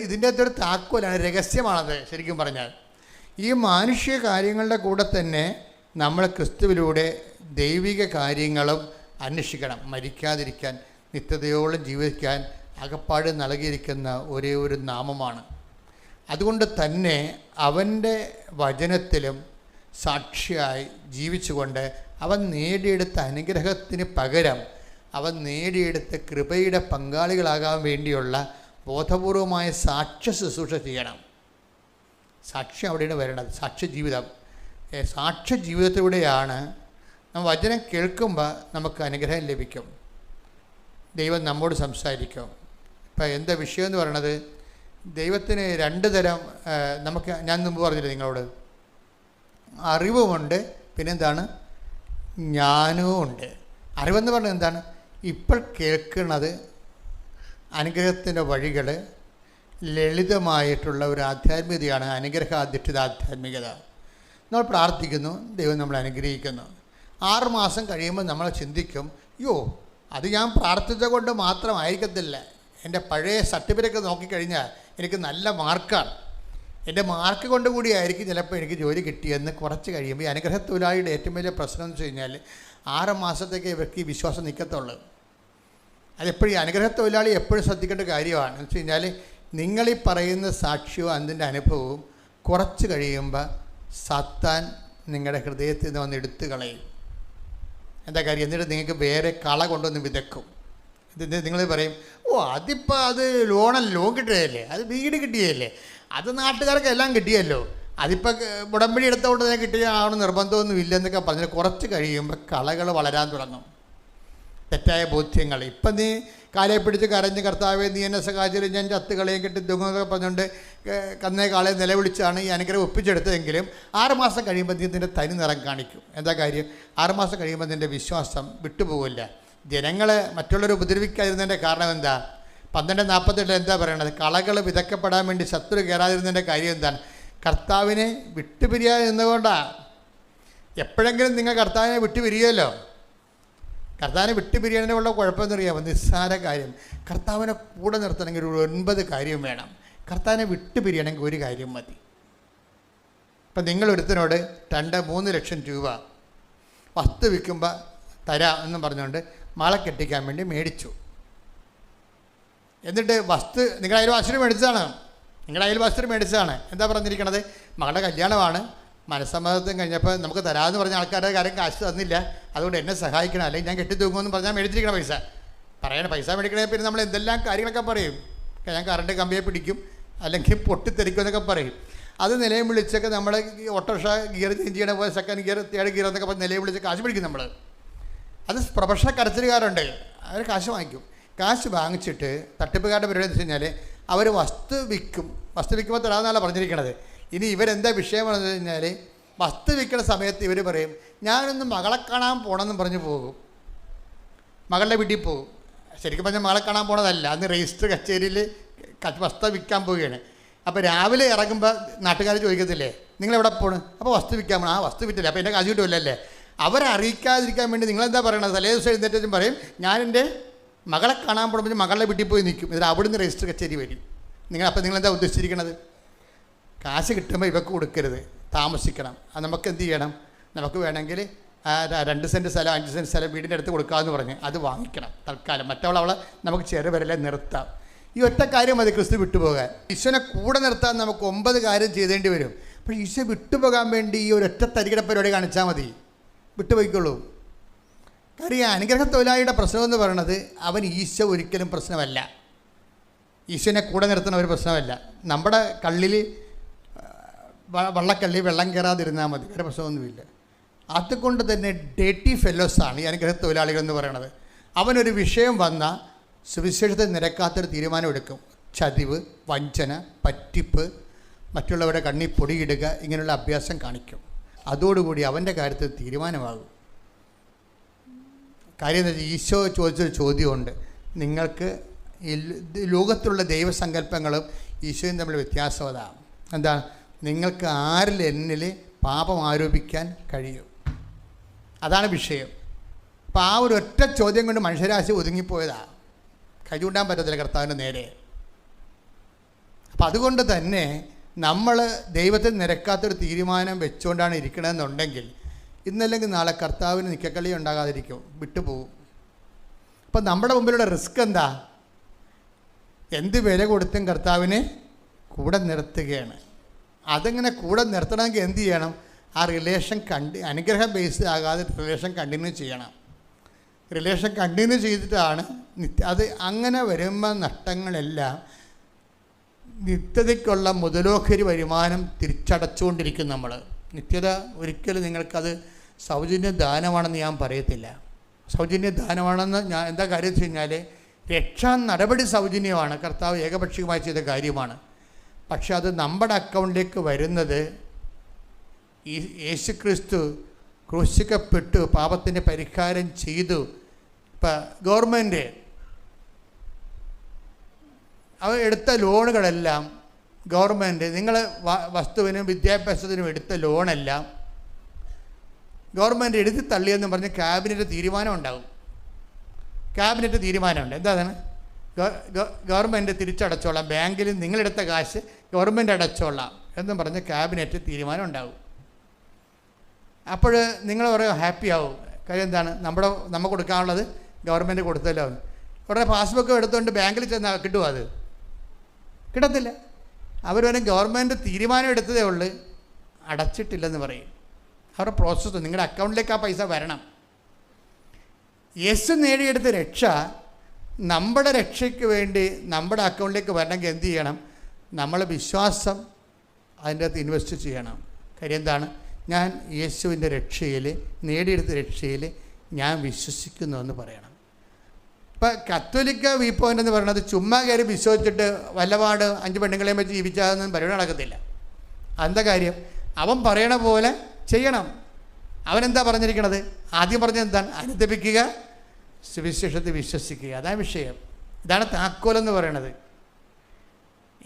ഇതിൻ്റെ അകത്തൊരു താക്കോലാണ്, രഹസ്യമാണത്. ശരിക്കും പറഞ്ഞാൽ ഈ മാനുഷിക കാര്യങ്ങളുടെ കൂടെ തന്നെ നമ്മൾ ക്രിസ്തുവിലൂടെ ദൈവിക കാര്യങ്ങളും അന്വേഷിക്കണം. മരിക്കാതിരിക്കാൻ, നിത്യതയോളം ജീവിക്കാൻ അകപ്പാട് നൽകിയിരിക്കുന്ന ഒരേ ഒരു നാമമാണ്. അതുകൊണ്ട് തന്നെ അവൻ്റെ വചനത്തിലും സാക്ഷിയായി ജീവിച്ചുകൊണ്ട് അവൻ നേടിയെടുത്ത അനുഗ്രഹത്തിന് പകരം അവൻ നേടിയെടുത്ത കൃപയുടെ പങ്കാളികളാകാൻ വേണ്ടിയുള്ള ബോധപൂർവമായ സാക്ഷ്യ ശുശ്രൂഷ ചെയ്യണം. സാക്ഷ്യം അവിടെയാണ് വരണത്. സാക്ഷ്യ ജീവിതം. സാക്ഷ്യ ജീവിതത്തിലൂടെയാണ് നമ്മൾ വചനം കേൾക്കുമ്പോൾ നമുക്ക് അനുഗ്രഹം ലഭിക്കും. ദൈവം നമ്മോട് സംസാരിക്കും. ഇപ്പം എന്താ വിഷയം എന്ന് പറയണത്? ദൈവത്തിന് 2 തരം നമുക്ക്, ഞാൻ മുമ്പ് പറഞ്ഞില്ലേ നിങ്ങളോട്, അറിവുമുണ്ട്, പിന്നെന്താണ്, ജ്ഞാനവും ഉണ്ട്. അറിവെന്ന് പറഞ്ഞാൽ എന്താണ്? ഇപ്പോൾ കേൾക്കുന്നത് അനുഗ്രഹത്തിൻ്റെ വഴികൾ, ലളിതമായിട്ടുള്ള ഒരു ആധ്യാത്മികതയാണ് അനുഗ്രഹാധിഷ്ഠിത ആധ്യാത്മികത. നമ്മൾ പ്രാർത്ഥിക്കുന്നു, ദൈവം നമ്മളെ അനുഗ്രഹിക്കുന്നു. 6 മാസം കഴിയുമ്പോൾ നമ്മൾ ചിന്തിക്കും, യോ അത് ഞാൻ പ്രാർത്ഥിച്ച കൊണ്ട് മാത്രമായിരിക്കത്തില്ല, എൻ്റെ പഴയ സർട്ടിഫിക്കറ്റ് നോക്കിക്കഴിഞ്ഞാൽ എനിക്ക് നല്ല മാർക്കാണ്, എൻ്റെ മാർക്ക് കൊണ്ട് കൂടിയായിരിക്കും ചിലപ്പോൾ എനിക്ക് ജോലി കിട്ടിയെന്ന് കുറച്ച് കഴിയുമ്പോൾ. ഈ അനുഗ്രഹ തൊഴിലാളിയുടെ ഏറ്റവും വലിയ പ്രശ്നം എന്ന് വെച്ച് കഴിഞ്ഞാൽ 6 മാസത്തേക്ക് ഇവർക്ക് ഈ വിശ്വാസം നിൽക്കത്തുള്ളൂ. അതെപ്പോഴും ഈ അനുഗ്രഹ തൊഴിലാളി എപ്പോഴും ശ്രദ്ധിക്കേണ്ട കാര്യമാണ്. എന്ന് വെച്ച് കഴിഞ്ഞാൽ നിങ്ങളീ പറയുന്ന സാക്ഷ്യവും അതിൻ്റെ അനുഭവവും കുറച്ച് കഴിയുമ്പോൾ സാത്താൻ നിങ്ങളുടെ ഹൃദയത്തിൽ നിന്ന് വന്ന് എടുത്തു കളയും. എന്താ കാര്യം? എന്നിട്ട് നിങ്ങൾക്ക് വേറെ കള കൊണ്ടുവന്ന് വിതക്കും. ഇത് നിങ്ങൾ പറയും, ഓ അതിപ്പോൾ അത് ലോൺ കിട്ടുകയല്ലേ, അത് വീട് കിട്ടിയല്ലേ, അത് നാട്ടുകാർക്ക് എല്ലാം കിട്ടിയല്ലോ, അതിപ്പോൾ ഉടമ്പടി എടുത്തോണ്ട് തന്നെ കിട്ടിയാണെന്ന് നിർബന്ധമൊന്നും ഇല്ലെന്നൊക്കെ പറഞ്ഞാൽ കുറച്ച് കഴിയുമ്പോൾ കളകൾ വളരാൻ തുടങ്ങും. തെറ്റായ ബോധ്യങ്ങൾ. ഇപ്പം നീ കാലയെ പിടിച്ച് കരഞ്ഞ് കർത്താവെ നീ എന്നെ സഹായിച്ചാലും ഞാൻ ചത്ത് കളയും കെട്ടി ദുഃഖമൊക്കെ പറഞ്ഞുകൊണ്ട് കന്നേ കാളെ നിലവിളിച്ചാണ് ഈ അനുഗ്രഹം ഒപ്പിച്ചെടുത്തതെങ്കിലും 6 മാസം കഴിയുമ്പോൾ നീ നിൻ്റെ തനി നിറം കാണിക്കും. എന്താ കാര്യം? 6 മാസം കഴിയുമ്പോൾ നിൻ്റെ വിശ്വാസം വിട്ടുപോകില്ല. ജനങ്ങളെ മറ്റുള്ളവർ ഉപദ്രവിക്കാതിരുന്നതിൻ്റെ കാരണം എന്താ? 12:48 എന്താ പറയണത്? കളകൾ വിതക്കപ്പെടാൻ വേണ്ടി ശത്രു കയറാതിരുന്നതിൻ്റെ കാര്യം എന്താണ്? കർത്താവിനെ വിട്ടുപിരിയാതെ നിന്നുകൊണ്ടാണ്. എപ്പോഴെങ്കിലും നിങ്ങൾ കർത്താവിനെ വിട്ടുപിരിയുമല്ലോ. കർത്താവിനെ വിട്ടുപിരിയാനുള്ള കുഴപ്പമെന്ന് അറിയാമോ? നിസ്സാര കാര്യം. കർത്താവിനെ കൂടെ നിർത്തണമെങ്കിൽ ഒരു 9 കാര്യം വേണം. കർത്താവിനെ വിട്ടുപിരിയണമെങ്കിൽ 1 കാര്യം മതി. ഇപ്പം നിങ്ങളൊരുത്തനോട് 2-3 ലക്ഷം രൂപ വസ്തു വിൽക്കുമ്പോൾ തരാം എന്നും പറഞ്ഞുകൊണ്ട് മകളെ കെട്ടിക്കാൻ വേണ്ടി മേടിച്ചു. എന്നിട്ട് വസ്തു നിങ്ങളുടെ അയൽവാസിന് മേടിച്ചതാണ്. എന്താ പറഞ്ഞിരിക്കണത്? മകളുടെ കല്യാണമാണ്, മനസ്സമ്മതം കഴിഞ്ഞപ്പോൾ നമുക്ക് തരാമെന്ന് പറഞ്ഞ ആൾക്കാരുടെ കാര്യം കാശ് തന്നില്ല, അതുകൊണ്ട് എന്നെ സഹായിക്കണം, അല്ലെങ്കിൽ ഞാൻ കെട്ടിത്തൂങ്ങുമെന്ന് പറഞ്ഞാൽ മേടിച്ചിരിക്കണം പൈസ. പറയണ പൈസ മേടിക്കണേ പിന്നെ നമ്മൾ എന്തെല്ലാം കാര്യങ്ങളൊക്കെ പറയും. ഞാൻ കറണ്ട് കമ്പിയെ പിടിക്കും, അല്ലെങ്കിൽ പൊട്ടിത്തെറിക്കുമെന്നൊക്കെ പറയും. അത് നിലയം വിളിച്ചൊക്കെ നമ്മൾ ഓട്ടോറിക്ഷ ഗിയർ ചേഞ്ച് ചെയ്യണ പോലെ സെക്കൻഡ് ഗിയർ തേർഡ് ഗിയർ എന്നൊക്കെ പറഞ്ഞ് നിലയം വിളിച്ച് കാശ് പിടിക്കും നമ്മൾ. അത് പ്രൊഫഷണൽ കരച്ചിലുകാരുണ്ട്, അവർ കാശ് വാങ്ങിക്കും. കാശ് വാങ്ങിച്ചിട്ട് തട്ടിപ്പുകാരുടെ പരിപാടി എന്ന് വെച്ച് കഴിഞ്ഞാൽ അവർ വസ്തു വിൽക്കും. വസ്തു വിൽക്കുമ്പോൾ തരാമെന്നല്ല പറഞ്ഞിരിക്കണത്. ഇനി ഇവരെന്താ വിഷയമാണെന്ന് വെച്ച് കഴിഞ്ഞാൽ വസ്തു വിൽക്കുന്ന സമയത്ത് ഇവർ പറയും ഞാനൊന്ന് മകളെ കാണാൻ പോകണമെന്നും പറഞ്ഞ് പോകും. മകളുടെ വീട്ടിൽ പോകും. ശരിക്കും പറഞ്ഞാൽ മകളെ കാണാൻ പോണതല്ല, അന്ന് രജിസ്റ്റർ കച്ചേരിയിൽ വസ്തു വിൽക്കാൻ പോവുകയാണ്. അപ്പോൾ രാവിലെ ഇറങ്ങുമ്പോൾ നാട്ടുകാർ ചോദിക്കത്തില്ലേ നിങ്ങളെവിടെ പോണ്? അപ്പോൾ വസ്തു വിൽക്കാൻ പോകണം. ആ വസ്തു വിറ്റില്ല, അപ്പോൾ എൻ്റെ കാശ് കിട്ടുമല്ലേ. അവരെ അറിയിക്കാതിരിക്കാൻ വേണ്ടി നിങ്ങളെന്താ പറയണത്? തലേ ദിവസം എഴുന്നേറ്റും പറയും ഞാൻ എൻ്റെ മകളെ കാണാൻ പോകുമ്പോൾ മകളുടെ വീട്ടിൽ പോയി നിൽക്കും. എന്നിട്ട് അവിടുന്ന് രജിസ്റ്റർ കച്ചേരി വരും. അപ്പോൾ നിങ്ങളെന്താ ഉദ്ദേശിച്ചിരിക്കണത്? കാശ് കിട്ടുമ്പോൾ ഇവർക്ക് കൊടുക്കരുത്, താമസിക്കണം. അത് നമുക്ക് എന്ത് ചെയ്യണം? നമുക്ക് വേണമെങ്കിൽ 2 സെൻറ്റ് സ്ഥലം 5 സെൻറ്റ് സ്ഥലം വീടിൻ്റെ അടുത്ത് കൊടുക്കാമെന്ന് പറഞ്ഞ് അത് വാങ്ങിക്കണം തൽക്കാലം. മറ്റവളെ നമുക്ക് ചെറുവരലെ നിർത്താം. ഈ ഒറ്റ കാര്യം മതി ക്രിസ്തു വിട്ടുപോകാൻ. ഈശോനെ കൂടെ നിർത്താൻ നമുക്ക് 9 കാര്യം ചെയ്തേണ്ടി വരും. അപ്പോൾ ഈശോ വിട്ടുപോകാൻ വേണ്ടി ഈ ഒരൊറ്റ തരികിട പരിപാടി കാണിച്ചാൽ മതി, വിട്ടുപോയിക്കൊള്ളൂ. കാര്യം അനുഗ്രഹ തൊഴിലാളിയുടെ പ്രശ്നമെന്ന് പറയുന്നത് അവൻ ഈശോ ഒരിക്കലും പ്രശ്നമല്ല. ഈശോനെ കൂടെ നിർത്തുന്ന ഒരു പ്രശ്നമല്ല. നമ്മുടെ കള്ളിൽ വള്ളക്കള്ളി വെള്ളം കയറാതിരുന്നാൽ മതി, വേറെ പ്രശ്നമൊന്നുമില്ല. അതുകൊണ്ട് തന്നെ ഡേറ്റി ഫെല്ലോസാണ് ഈ അനുഗ്രഹ തൊഴിലാളികൾ എന്ന് പറയുന്നത്. അവനൊരു വിഷയം വന്നാൽ സുവിശേഷത്തെ നിരക്കാത്തൊരു തീരുമാനം എടുക്കും. ചതിവ്, വഞ്ചന, പറ്റിപ്പ്, മറ്റുള്ളവരുടെ കണ്ണിൽ പൊടിയിടുക, ഇങ്ങനെയുള്ള അഭ്യാസം കാണിക്കും. അതോടുകൂടി അവൻ്റെ കാര്യത്തിൽ തീരുമാനമാകും. കാര്യം എന്താ വെച്ചാൽ ഈശോ ചോദിച്ചൊരു ചോദ്യമുണ്ട്. നിങ്ങൾക്ക് ലോകത്തിലുള്ള ദൈവസങ്കല്പങ്ങളും ഈശോയും തമ്മിൽ വ്യത്യാസം അതാണ്. എന്താണ്? നിങ്ങൾക്ക് ആരിൽ എന്നിൽ പാപം ആരോപിക്കാൻ കഴിയും? അതാണ് വിഷയം. അപ്പോൾ ആ ഒരു ഒറ്റ ചോദ്യം കൊണ്ട് മനുഷ്യരാശി ഒതുങ്ങിപ്പോയതാണ്. കൈചൂണ്ടാൻ പറ്റത്തില്ല കർത്താവിൻ്റെ നേരെ. അപ്പം അതുകൊണ്ട് തന്നെ നമ്മൾ ദൈവത്തിൽ നിരക്കാത്തൊരു തീരുമാനം വെച്ചുകൊണ്ടാണ് ഇരിക്കണമെന്നുണ്ടെങ്കിൽ ഇന്നല്ലെങ്കിൽ നാളെ കർത്താവിന് നിക്കക്കളി ഉണ്ടാകാതിരിക്കും, വിട്ടുപോകും. അപ്പം നമ്മുടെ മുമ്പിലുള്ള റിസ്ക് എന്താ? എന്ത് വില കൊടുത്തും കർത്താവിനെ കൂടെ നിർത്തുകയാണ്. അതെങ്ങനെ കൂടെ നിർത്തണമെങ്കിൽ എന്ത് ചെയ്യണം? ആ റിലേഷൻ അനുഗ്രഹം ബേസ്ഡ് ആകാതെ റിലേഷൻ കണ്ടിന്യൂ ചെയ്യണം. റിലേഷൻ കണ്ടിന്യൂ ചെയ്തിട്ടാണ് അത് അങ്ങനെ വരുമ്പോൾ നഷ്ടങ്ങളെല്ലാം നിത്യതയ്ക്കുള്ള മുതലോഹരി വരുമാനം തിരിച്ചടച്ചുകൊണ്ടിരിക്കും നമ്മൾ. നിത്യത ഒരിക്കലും നിങ്ങൾക്കത് സൗജന്യ ദാനമാണെന്ന് ഞാൻ പറയത്തില്ല. സൗജന്യ ദാനമാണെന്ന് ഞാൻ എന്താ കാര്യം വെച്ച് കഴിഞ്ഞാൽ രക്ഷാ നടപടി സൗജന്യമാണ്, കർത്താവ് ഏകപക്ഷീയമായി ചെയ്ത കാര്യമാണ്. പക്ഷെ അത് നമ്മുടെ അക്കൗണ്ടിലേക്ക് വരുന്നത് ഈ യേശുക്രിസ്തു ക്രൂശിക്കപ്പെട്ടു പാപത്തിൻ്റെ പരിഹാരം ചെയ്തു. ഇപ്പം ഗവൺമെൻറ് അവർ എടുത്ത ലോണുകളെല്ലാം ഗവൺമെൻറ് നിങ്ങൾ വസ്തുവിനും വിദ്യാഭ്യാസത്തിനും എടുത്ത ലോണെല്ലാം ഗവൺമെൻറ് എഴുതി തള്ളിയെന്ന് പറഞ്ഞ് ക്യാബിനറ്റ് തീരുമാനം ഉണ്ടാകും. ക്യാബിനറ്റ് തീരുമാനമുണ്ട്. എന്താണ്? ഗവൺമെൻറ് തിരിച്ചടച്ചോളാം, ബാങ്കിൽ നിങ്ങളെടുത്ത കാശ് ഗവൺമെൻറ് അടച്ചോളാം എന്നും പറഞ്ഞ് ക്യാബിനറ്റ് തീരുമാനം ഉണ്ടാകും. അപ്പോൾ നിങ്ങൾ പറയും ഹാപ്പി ആവും. കാര്യം എന്താണ്? നമ്മൾ കൊടുക്കാനുള്ളത് ഗവൺമെൻറ് കൊടുത്തല്ലോ. ഉടനെ പാസ്ബുക്ക് എടുത്തുകൊണ്ട് ബാങ്കിൽ ചെന്നാൽ കിട്ടുമോ? അത് കിട്ടത്തില്ല. അവർ വരെ ഗവൺമെൻറ് തീരുമാനം എടുത്തതേ ഉള്ളൂ, അടച്ചിട്ടില്ലെന്ന് പറയും. അവരുടെ പ്രോസസ്സ് നിങ്ങളുടെ അക്കൗണ്ടിലേക്ക് ആ പൈസ വരണം. യേശു നേടിയെടുത്ത രക്ഷ നമ്മുടെ രക്ഷയ്ക്ക് വേണ്ടി നമ്മുടെ അക്കൗണ്ടിലേക്ക് വരണമെങ്കിൽ എന്ത് ചെയ്യണം? നമ്മൾ വിശ്വാസം അതിൻ്റെ അകത്ത് ഇൻവെസ്റ്റ് ചെയ്യണം. കാര്യം എന്താണ്? ഞാൻ യേശുവിൻ്റെ രക്ഷയിൽ നേടിയെടുത്ത രക്ഷയിൽ ഞാൻ വിശ്വസിക്കുന്നു എന്ന് പറയണം. ഇപ്പം കത്തോലിക്ക വ്യൂ പോയിൻ്റ് എന്ന് പറയുന്നത് ചുമ്മാ കയറി വിശ്വസിച്ചിട്ട് വല്ലപാട് 5 പെണ്ണുങ്ങളെയും വെച്ച് ജീവിച്ചാതൊന്നും പരിപാടി നടക്കത്തില്ല. എന്താ കാര്യം? അവൻ പറയണ പോലെ ചെയ്യണം. അവനെന്താ പറഞ്ഞിരിക്കണത്? ആദ്യം പറഞ്ഞത് എന്താണ്? അനുദപിക്കുക, സുവിശേഷത്തിൽ വിശ്വസിക്കുക. അതാണ് വിഷയം. ഇതാണ് താക്കോലെന്ന് പറയണത്.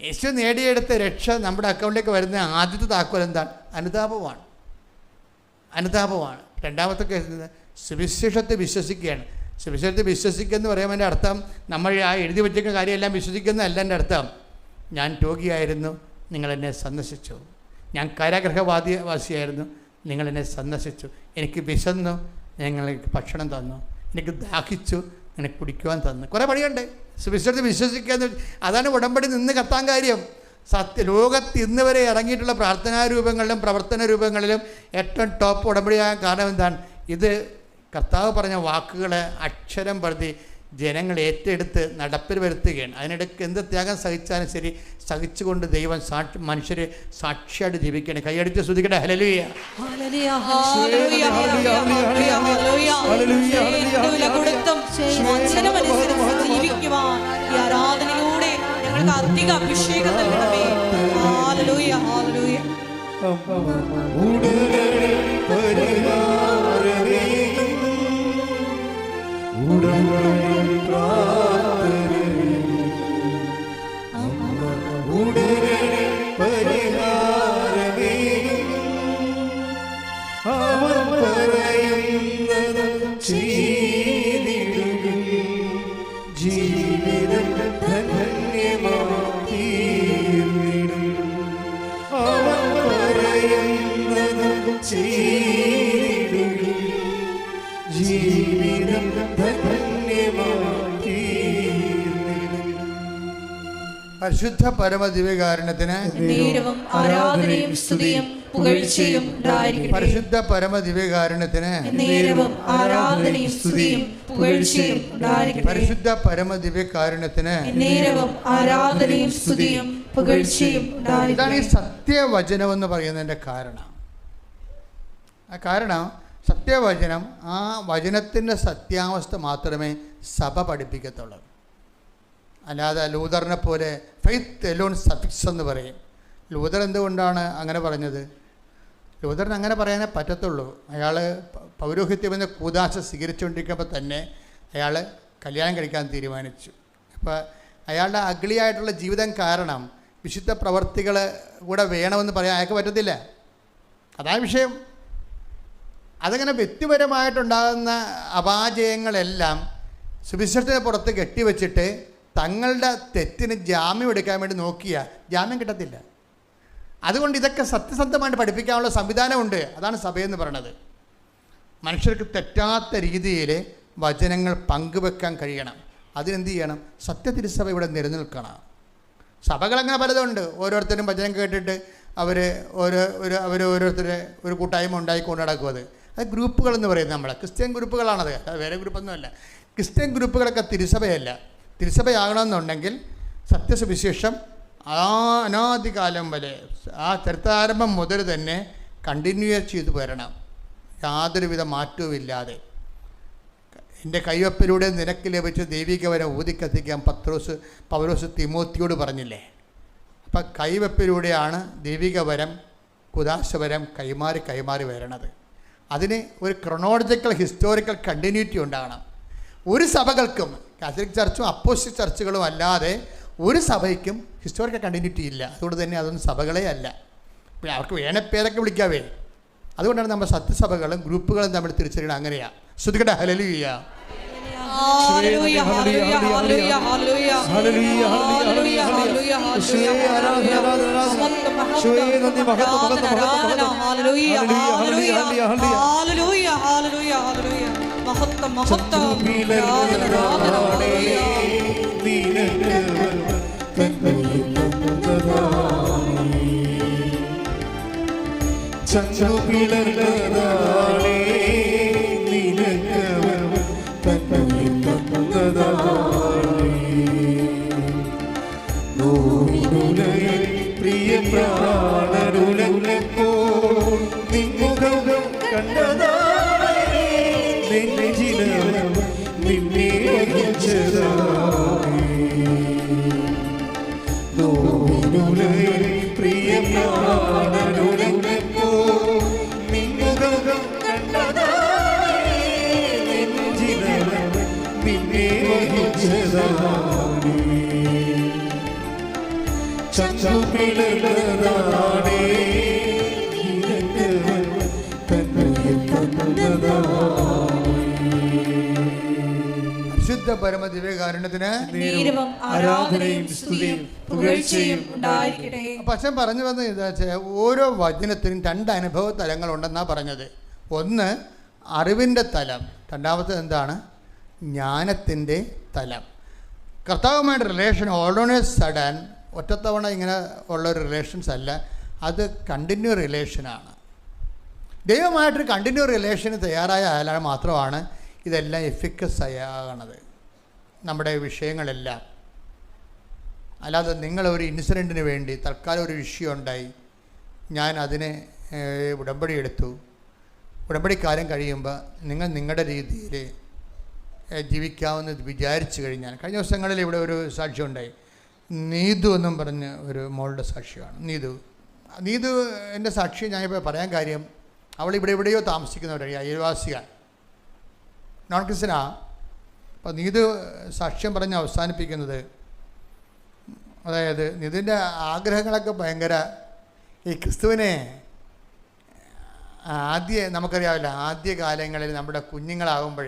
യേശു നേടിയെടുത്ത രക്ഷ നമ്മുടെ അക്കൗണ്ടിലേക്ക് വരുന്ന ആദ്യത്തെ താക്കോൽ എന്താണ്? അനുതാപമാണ്. അനുതാപമാണ്. രണ്ടാമത്തെ കേസ് സുവിശേഷത്തെ വിശ്വസിക്കുകയാണ്. സുവിശേഷത്തെ വിശ്വസിക്കുക എന്ന് പറയുമ്പോൾ എൻ്റെ അർത്ഥം നമ്മൾ ആ എഴുതി വച്ചിരിക്കുന്ന കാര്യമെല്ലാം വിശ്വസിക്കുന്നതല്ല. എൻ്റെ അർത്ഥം ഞാൻ രോഗിയായിരുന്നു, നിങ്ങളെന്നെ സന്ദർശിച്ചു. ഞാൻ കാരാഗ്രഹവാസിയായിരുന്നു, നിങ്ങളെന്നെ സന്ദർശിച്ചു. എനിക്ക് വിശന്നു, നിങ്ങൾക്ക് ഭക്ഷണം തന്നു. എനിക്ക് ദാഹിച്ചു, എനിക്ക് കുടിക്കുവാൻ തന്നു. കുറേ പണിയുണ്ട്. സുവിശേഷത്തെ വിശ്വസിക്കുക എന്ന് അതാണ് ഉടമ്പടി നിന്ന് കത്താൻ കാര്യം. ലോകത്ത് ഇന്ന് വരെ ഇറങ്ങിയിട്ടുള്ള പ്രാർത്ഥനാ രൂപങ്ങളിലും പ്രവർത്തന രൂപങ്ങളിലും ഏറ്റവും ടോപ്പ് ഉടമ്പടിയാകാൻ കാരണം എന്താണ്? ഇത് കർത്താവ് പറഞ്ഞ വാക്കുകളെ അക്ഷരം പ്രതി ജനങ്ങൾ ഏറ്റെടുത്ത് നടപ്പിൽ വരുത്തുകയാണ്. അതിനിടയ്ക്ക് എന്ത് ത്യാഗം സഹിച്ചാലും ശരി, സഹിച്ചുകൊണ്ട് ദൈവം മനുഷ്യരെ സാക്ഷിയായിട്ട് ജീവിക്കുകയാണ്. കൈയടിച്ച് സ്തുതിക്കട്ടെ. ഹല്ലേലൂയ. ജീവിക്കുവാൻ ഈ ആരാധനയിലൂടെ ഞങ്ങൾക്ക് അധിക അഭിഷേകം നൽകണമേ. Hallelujah, hallelujah. ജീവിതം ധന്യമാക്കി അവൻ പറയുന്നത് ജീവിതം ധന്യമാക്കി. പരിശുദ്ധ പരമദിവ്യകാരുണ്യത്തിന് നേരവും ആരാധനയും സ്തുതിയും പുകഴ്ചയും ഉണ്ടായിരിക്കട്ടെ. പരിശുദ്ധ പരമദിവ്യകാരുണ്യത്തിന് നേരവും ആരാധനയും സ്തുതിയും പുകഴ്ചയും ഉണ്ടായിരിക്കട്ടെ. പരിശുദ്ധ പരമദിവ്യകാരുണ്യത്തിന് നേരവും ആരാധനയും സ്തുതിയും പുകഴ്ചയും ഉണ്ടായിരിക്കട്ടെ. ഇതാണ് ഈ സത്യവചനം എന്ന് പറയുന്നതിൻ്റെ കാരണം. ആ കാരണം സത്യവചനം, ആ വചനത്തിൻ്റെ സത്യാവസ്ഥ മാത്രമേ സഭ പഠിപ്പിക്കത്തുള്ളൂ. അല്ലാതെ ലൂതറിനെ പോലെ ഫെയ്ത്ത് എലോൺ സഫിക്സ് എന്ന് പറയും. ലൂതർ എന്തുകൊണ്ടാണ് അങ്ങനെ പറഞ്ഞത്? ലൂതറിന് അങ്ങനെ പറയാനേ പറ്റത്തുള്ളൂ. അയാൾ പൗരോഹിത്യമെന്ന കൂദാശ സ്വീകരിച്ചുകൊണ്ടിരിക്കുമ്പോൾ തന്നെ അയാൾ കല്യാണം കഴിക്കാൻ തീരുമാനിച്ചു. അപ്പോൾ അയാളുടെ അഗ്ലിയായിട്ടുള്ള ജീവിതം കാരണം വിശുദ്ധ പ്രവർത്തികൾ കൂടെ വേണമെന്ന് പറയാൻ അയാൾക്ക് പറ്റത്തില്ല. അതാണ് വിഷയം. അതങ്ങനെ വ്യക്തിപരമായിട്ടുണ്ടാകുന്ന അപാജയങ്ങളെല്ലാം സുവിശേഷത്തിന് പുറത്ത് കെട്ടിവെച്ചിട്ട് തങ്ങളുടെ തെറ്റിന് ജാമ്യം എടുക്കാൻ വേണ്ടി നോക്കിയാൽ ജാമ്യം കിട്ടത്തില്ല. അതുകൊണ്ട് ഇതൊക്കെ സത്യസന്ധമായിട്ട് പഠിപ്പിക്കാനുള്ള സംവിധാനമുണ്ട്. അതാണ് സഭയെന്ന് പറയണത്. മനുഷ്യർക്ക് തെറ്റാത്ത രീതിയിൽ വചനങ്ങൾ പങ്കുവെക്കാൻ കഴിയണം. അതിനെന്ത് ചെയ്യണം? സത്യതിരുസഭ ഇവിടെ നിലനിൽക്കണം. സഭകളങ്ങനെ പലതുണ്ട്. ഓരോരുത്തരും വചനം കേട്ടിട്ട് ഓരോരുത്തർ ഒരു കൂട്ടായ്മ ഉണ്ടായിക്കൊണ്ട് നടക്കും. അത് ഗ്രൂപ്പുകളെന്ന് പറയുന്നത് നമ്മളെ ക്രിസ്ത്യൻ ഗ്രൂപ്പുകളാണത്. അത് വേറെ ഗ്രൂപ്പൊന്നുമല്ല. ക്രിസ്ത്യൻ ഗ്രൂപ്പുകളൊക്കെ തിരുസഭയല്ല. തിരുസഭയാകണമെന്നുണ്ടെങ്കിൽ സത്യസുവിശേഷം അനാദികാലം വരെ, ആ ചരിത്രാരംഭം മുതൽ തന്നെ കണ്ടിന്യൂ ചെയ്തു വരണം, യാതൊരുവിധ മാറ്റവുമില്ലാതെ. എൻ്റെ കൈവപ്പിലൂടെ നിനക്ക് ലഭിച്ച ദൈവികവരം ഊതിക്കത്തിക്കാൻ പൗലോസ് തിമോത്തിയോട് പറഞ്ഞില്ലേ? അപ്പം കൈവപ്പിലൂടെയാണ് ദൈവികവരം, കുദാശവരം കൈമാറി വരണത്. അതിന് ഒരു ക്രൊണോളജിക്കൽ ഹിസ്റ്റോറിക്കൽ കണ്ടിന്യൂറ്റി ഉണ്ടാകണം. ഒരു സഭകൾക്കും, കാത്തലിക് ചർച്ചും അപ്പോസ്തലിക് ചർച്ചുകളും അല്ലാതെ ഒരു സഭയ്ക്കും ഹിസ്റ്റോറിക്കൽ കണ്ടിന്യൂറ്റി ഇല്ല. അതുകൊണ്ട് തന്നെ അതൊന്നും സഭകളെ അല്ല. പിന്നെ അവർക്ക് വേണ പേരൊക്കെ വിളിക്കാവേ. അതുകൊണ്ടാണ് നമ്മൾ സത്യസഭകളും ഗ്രൂപ്പുകളും തമ്മിൽ തിരിച്ചറിയണം. അങ്ങനെയാണ്. ശ്രുതികട ഹല്ലേലൂയ. പ്രിയ പ്രാണരുലങ്ങോ നിൻമുഖം കണ്ടതായി നിന്നെ പ്രിയ പ്രാണരുലങ്ങോ നിൻമുഖം കണ്ടതായി നിന്നെ വഹിച്ചതായി ചച്ചുപിളർന്നതാണേ പരിശുദ്ധ പരമദിവ്യകാരുണ്യത്തിന് ആരാധനയും സ്തുതിയും പുകഴ്ചയും ഉണ്ടായിരിക്കട്ടെ. പക്ഷെ പറഞ്ഞു വന്നത് എന്താ വെച്ചാൽ ഓരോ വചനത്തിനും രണ്ട് അനുഭവ തലങ്ങളുണ്ടെന്നാണ് പറഞ്ഞത്. ഒന്ന് അറിവിൻ്റെ തലം, രണ്ടാമത്തേത് എന്താണ്? ജ്ഞാനത്തിൻ്റെ തലം. കർത്താവുമായിട്ട് റിലേഷൻ ഓൾറെഡി സഡൻ ഒറ്റത്തവണ ഇങ്ങനെ ഉള്ളൊരു റിലേഷൻസ് അല്ല, അത് കണ്ടിന്യൂ റിലേഷനാണ്. ദൈവമായിട്ടൊരു കണ്ടിന്യൂ റിലേഷന് തയ്യാറായാൽ മാത്രമാണ് ഇതെല്ലാം എഫിക്കസ് ആകണത്. നമ്മുടെ വിഷയങ്ങളെല്ലാം. അല്ലാതെ നിങ്ങളൊരു ഇൻസിഡൻറ്റിന് വേണ്ടി തൽക്കാലം ഒരു വിഷയം ഉണ്ടായി, ഞാൻ അതിനെ ഉടമ്പടി എടുത്തു, ഉടമ്പടിക്കാലം കഴിയുമ്പോൾ നിങ്ങൾ നിങ്ങളുടെ രീതിയിൽ ജീവിക്കാമെന്ന് വിചാരിച്ചു കഴിഞ്ഞാൽ, കഴിഞ്ഞ ദിവസങ്ങളിൽ ഇവിടെ ഒരു സാക്ഷ്യം ഉണ്ടായി. നീതു എന്നും പറഞ്ഞ് ഒരു മോളുടെ സാക്ഷ്യമാണ്. നീതു എൻ്റെ സാക്ഷ്യം ഞാനിപ്പോൾ പറയാൻ കാര്യം, അവൾ ഇവിടെ എവിടെയോ താമസിക്കുന്നവരാണ്, അയൽവാസിയാണ്, നോൺ ക്രിസ്ത്യനാ. അപ്പോൾ നീതു സാക്ഷ്യം പറഞ്ഞ് അവസാനിപ്പിക്കുന്നത്, അതായത് നീതുവിൻ്റെ ആഗ്രഹങ്ങളൊക്കെ ഭയങ്കര ഈ ക്രിസ്തുവിനെ നമുക്കറിയാവില്ല, ആദ്യ കാലങ്ങളിൽ നമ്മുടെ കുഞ്ഞുങ്ങളാകുമ്പോൾ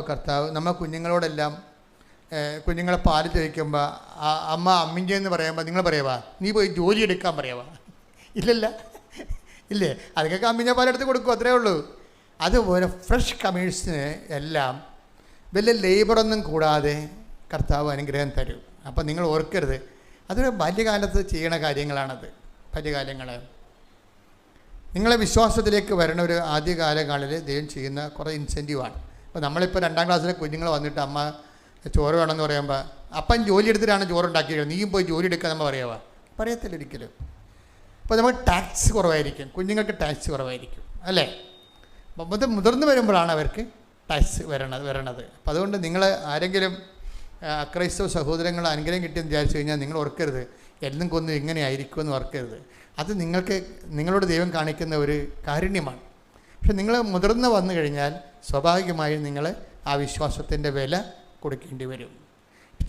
കർത്താവ് നമ്മൾ കുഞ്ഞുങ്ങളോടെല്ലാം കുഞ്ഞുങ്ങളെ പാല് ചോദിക്കുമ്പോൾ അമ്മ അമ്മിഞ്ചെന്ന് പറയുമ്പോൾ നിങ്ങൾ പറയുവാ നീ പോയി ജോലി എടുക്കാൻ പറയുവാ? ഇല്ലേ? അതൊക്കെ അമ്മിഞ്ഞ പാലെടുത്ത് കൊടുക്കും, അത്രേ ഉള്ളൂ. അതുപോലെ ഫ്രഷ് കമേഴ്സിന് എല്ലാം വലിയ ലേബറൊന്നും കൂടാതെ കർത്താവ് അനുഗ്രഹം തരും. അപ്പം നിങ്ങൾ ഓർക്കരുത്, അതൊരു ബാല്യകാലത്ത് ചെയ്യണ കാര്യങ്ങളാണത്. ബാല്യകാലങ്ങൾ നിങ്ങളെ വിശ്വാസത്തിലേക്ക് വരണ ഒരു ആദ്യകാലങ്ങളിൽ ദൈവം ചെയ്യുന്ന കുറേ ഇൻസെൻറ്റീവാണ്. അപ്പോൾ നമ്മളിപ്പോൾ 2ാം ക്ലാസ്സിലെ കുഞ്ഞുങ്ങൾ വന്നിട്ട് അമ്മ ചോറ് വേണമെന്ന് പറയുമ്പോൾ അപ്പം ജോലി എടുത്തിട്ടാണ് ചോറുണ്ടാക്കിയത്, നീയും പോയി ജോലി എടുക്കാൻ നമ്മൾ പറയത്തില്ല ഒരിക്കലും. അപ്പോൾ നമുക്ക് ടാക്സ് കുറവായിരിക്കും, കുഞ്ഞുങ്ങൾക്ക് ടാക്സ് കുറവായിരിക്കും, അല്ലേ? അപ്പം മുതിർന്നു വരുമ്പോഴാണ് അവർക്ക് ടാക്സ് വരണത്. അപ്പം അതുകൊണ്ട് നിങ്ങൾ ആരെങ്കിലും ക്രൈസ്തവ സഹോദരങ്ങൾ അനുഗ്രഹം കിട്ടിയെന്ന് വിചാരിച്ചു കഴിഞ്ഞാൽ നിങ്ങൾ ഓർക്കരുത് എല്ലാം കൊന്നും ഇങ്ങനെ ആയിരിക്കുമെന്ന് ഓർക്കരുത്. അത് നിങ്ങളോട് ദൈവം കാണിക്കുന്ന ഒരു കാരുണ്യമാണ്. പക്ഷെ നിങ്ങൾ മുതിർന്ന് വന്നു കഴിഞ്ഞാൽ സ്വാഭാവികമായും നിങ്ങൾ ആ വിശ്വാസത്തിൻ്റെ വില കൊടുക്കേണ്ടി വരും.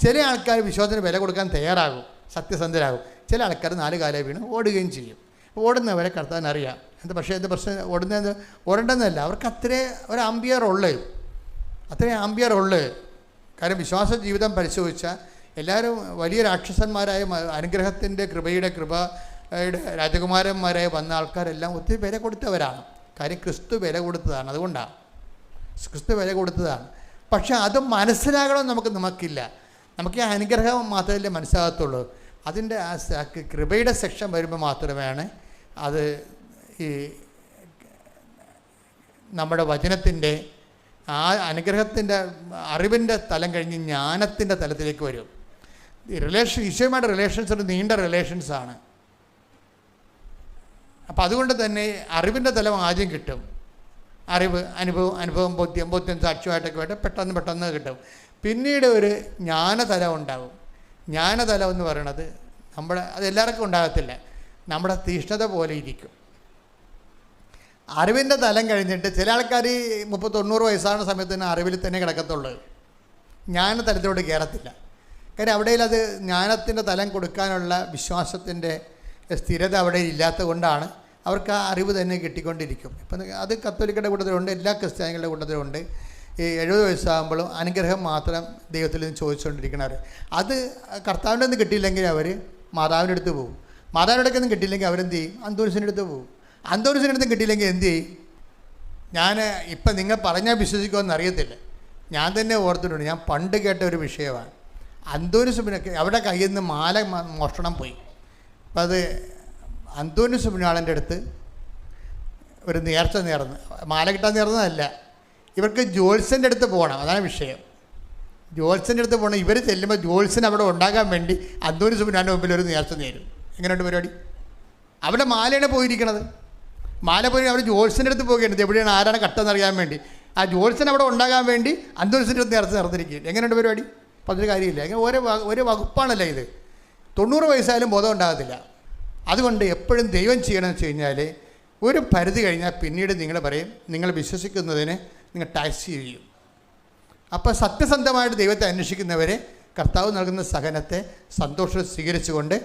ചില ആൾക്കാർ വിശ്വാസത്തിന് വില കൊടുക്കാൻ തയ്യാറാകും, സത്യസന്ധരാകും. ചില ആൾക്കാർ 4 കാലം വീണ് ഓടുകയും ചെയ്യും. ഓടുന്നവരെ കർത്താവിനറിയാം. പക്ഷേ എന്ത് പ്രശ്നം, ഓടേണ്ടതെന്നല്ല, അവർക്ക് അത്രയും ഒരു ആംബിയർ ഉള്ളു. കാരണം വിശ്വാസ ജീവിതം പരിശോധിച്ചാൽ എല്ലാവരും വലിയ രാക്ഷസന്മാരായ അനുഗ്രഹത്തിൻ്റെ കൃപയുടെ രാജകുമാരന്മാരായി വന്ന ആൾക്കാരെല്ലാം ഒത്തിരി വില കൊടുത്തവരാണ്. കാര്യം ക്രിസ്തു വില കൊടുത്തതാണ്, അതുകൊണ്ടാണ് ക്രിസ്തു വില കൊടുത്തതാണ്. പക്ഷെ അത് മനസ്സിലാകണമെന്ന് നമുക്കില്ല. നമുക്ക് ഈ അനുഗ്രഹം മാത്രമല്ലേ മനസ്സിലാകത്തുള്ളൂ. അതിൻ്റെ ആ കൃപയുടെ സെക്ഷൻ വരുമ്പോൾ മാത്രമാണ് അത് ഈ നമ്മുടെ വചനത്തിൻ്റെ ആ അനുഗ്രഹത്തിൻ്റെ അറിവിൻ്റെ തലം കഴിഞ്ഞ് ജ്ഞാനത്തിൻ്റെ തലത്തിലേക്ക് വരും. ഈശോയുമായിട്ട് റിലേഷൻസ് ഒരു നീണ്ട റിലേഷൻസാണ്. അപ്പം അതുകൊണ്ട് തന്നെ അറിവിൻ്റെ തലം ആദ്യം കിട്ടും. അറിവ്, അനുഭവം, ബോധ്യം സാക്ഷ്യമായിട്ടൊക്കെ ആയിട്ട് പെട്ടെന്ന് കിട്ടും. പിന്നീട് ഒരു ജ്ഞാനതലം ഉണ്ടാകും. ജ്ഞാനതലം എന്ന് പറയണത് അതെല്ലാവർക്കും ഉണ്ടാകത്തില്ല, നമ്മുടെ തീഷ്ണത പോലെ ഇരിക്കും. അറിവിൻ്റെ തലം കഴിഞ്ഞിട്ട് ചില ആൾക്കാർ 30-90 വയസ്സാകുന്ന സമയത്ത് തന്നെ അറിവിൽ തന്നെ കിടക്കത്തുള്ളൂ, ജ്ഞാനതലത്തിലോട്ട് കയറത്തില്ല. കാര്യം അവിടെ അത് ജ്ഞാനത്തിൻ്റെ തലം കൊടുക്കാനുള്ള വിശ്വാസത്തിൻ്റെ സ്ഥിരത അവിടെ ഇല്ലാത്തത് കൊണ്ടാണ് അവർക്ക് ആ അറിവ് തന്നെ കിട്ടിക്കൊണ്ടിരിക്കും. ഇപ്പം അത് കത്തോലിക്കയുടെ കൂട്ടത്തിലുണ്ട്, എല്ലാ ക്രിസ്ത്യാനികളുടെ കൂട്ടത്തിലുണ്ട്. ഈ 70 വയസ്സാകുമ്പോഴും അനുഗ്രഹം മാത്രം ദൈവത്തിൽ നിന്ന് ചോദിച്ചുകൊണ്ടിരിക്കണവർ. അത് കർത്താവിൻ്റെ ഒന്നും കിട്ടിയില്ലെങ്കിൽ അവർ മാതാവിൻ്റെ അടുത്ത് പോകും. മാതാവിൻ്റെ അടുത്തൊന്നും കിട്ടിയില്ലെങ്കിൽ അവരെന്ത് ചെയ്യും? അന്തോണിസിൻ്റെ അടുത്ത് പോകും. അന്തോണിസിൻ്റെ അടുത്തും കിട്ടിയില്ലെങ്കിൽ എന്ത് ചെയ്യും? ഇപ്പം നിങ്ങൾ പറഞ്ഞാൽ വിശ്വസിക്കുമെന്ന് അറിയത്തില്ല, ഞാൻ തന്നെ ഓർത്തിട്ടുണ്ട്. ഞാൻ പണ്ട് കേട്ട ഒരു വിഷയമാണ്. അന്തോണിസ് അവിടെ കയ്യിൽ നിന്ന് മാല മോഷണം പോയി. അപ്പം അത് അന്തോണിസ് പുണ്യാളൻ്റെ അടുത്ത് ഒരു നേർച്ച നേർന്ന്, മാല കിട്ടാൻ നേർന്നതല്ല, ഇവർക്ക് ജോത്സ്യൻ്റെ അടുത്ത് പോകണം, അതാണ് വിഷയം. ജോത്സ്യൻ്റെ അടുത്ത് പോകണം. ഇവർ ചെല്ലുമ്പോൾ ജോത്സ്യൻ അവിടെ ഉണ്ടാകാൻ വേണ്ടി അന്തോണിസ് പുണ്യാളൻ്റെ മുമ്പിൽ ഒരു നേർച്ച നേരും. എങ്ങനെയുണ്ട് പരിപാടി? അവിടെ മാലയാണ് പോയിരിക്കണത്. മാല പോയി അവർ ജോത്സ്യൻ്റെ അടുത്ത് പോകേണ്ടത് എവിടെയാണ്, ആരാണ് കട്ടെന്നറിയാൻ വേണ്ടി. ആ ജോത്സ്യൻ അവിടെ ഉണ്ടാകാൻ വേണ്ടി അന്തോണിസിൻ്റെ അടുത്ത് നേർച്ച നടത്തിരിക്കുക. എങ്ങനെയുണ്ട് പരിപാടി? അപ്പം അതൊരു കാര്യമില്ല. അങ്ങനെ ഓരോ വകുപ്പാണല്ലോ ഇത്. 90 വയസ്സായാലും ബോധം ഉണ്ടാകത്തില്ല. അതുകൊണ്ട് എപ്പോഴും ദൈവം ചെയ്യണമെന്ന് വെച്ച് കഴിഞ്ഞാൽ ഒരു പരിധി കഴിഞ്ഞാൽ പിന്നീട് നിങ്ങൾ പറയും, നിങ്ങൾ വിശ്വസിക്കുന്നതിന് നിങ്ങൾ ടാക്സ് ചെയ്യും. അപ്പോൾ സത്യസന്ധമായിട്ട് ദൈവത്തെ അന്വേഷിക്കുന്നവരെ കർത്താവ് നൽകുന്ന സഹനത്തെ സന്തോഷം സ്വീകരിച്ചുകൊണ്ട്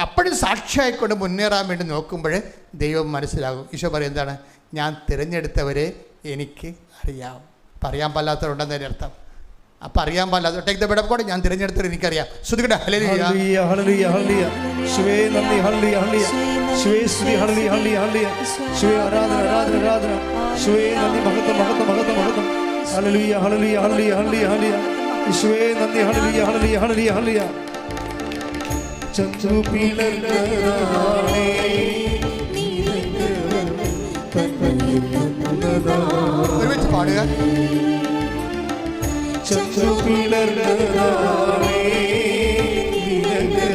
അപ്പോഴും സാക്ഷിയായിക്കൊണ്ട് മുന്നേറാൻ വേണ്ടി നോക്കുമ്പോൾ ദൈവം മനസ്സിലാകും. ഈശോ പറയും എന്താണ്? ഞാൻ തിരഞ്ഞെടുത്തവരെ എനിക്ക് അറിയാം. പറയാൻ പാടില്ലാത്തവരുണ്ടെന്നതിൻ്റെ അർത്ഥം. അപ്പം അറിയാൻ പാടില്ലാത്ത take the bed of God, ഞാൻ തിരഞ്ഞെടുത്തവരെ എനിക്കറിയാം. ശ്രുതികട്ടെ ഹല്ലേലൂയ ഹല്ലേലൂയ ഹല്ലേലൂയ ഹല്ലേലൂയ. യേശുവേ നന്ദി, ഹല്ലേലൂയ ഹല്ലേലൂയ. യേശുവേ സ്തുതി, ഹല്ലേലൂയ ഹല്ലേലൂയ ഹല്ലേലൂയ. യേശുവേ ആരാധന ആരാധന ആരാധന. യേശുവേ നന്ദി, മഹത്വം മഹത്വം മഹത്വം മഹത്വം. ഹല്ലേലൂയ ഹല്ലേലൂയ ഹല്ലേലൂയ ഹല്ലേലൂയ ഹല്ലേലൂയ. യേശുവേ നന്ദി, ഹല്ലേലൂയ ഹല്ലേലൂയ ഹല്ലേലൂയ ഹല്ലേലൂയ. ചന്ദ്രു പിളർന്നതാണേ ഒരുമിച്ച് പാടുക. ചന്ദ്രു പിളർന്നതാണേ നിനക്ക്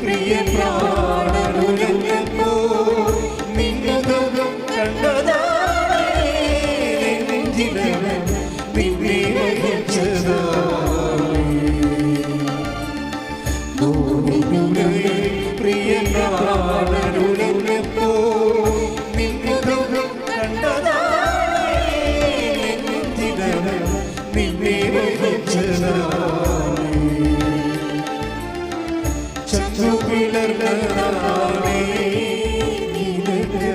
പ്രിയ പ്രാണനുരഞ്ഞപ്പോ നിന്നുകം കണ്ടതാണേ നെഞ്ചിലവൻ നിന്നെ വഹിച്ചതാണേ പ്രിയ പ്രാണനുരഞ്ഞപ്പോ നിന്നുകം കണ്ടതാണേ നെഞ്ചിലവൻ നിന്നെ വഹിച്ചതാണേ ചന്ദ്രു പിളർന്നതാണേ നിനക്ക്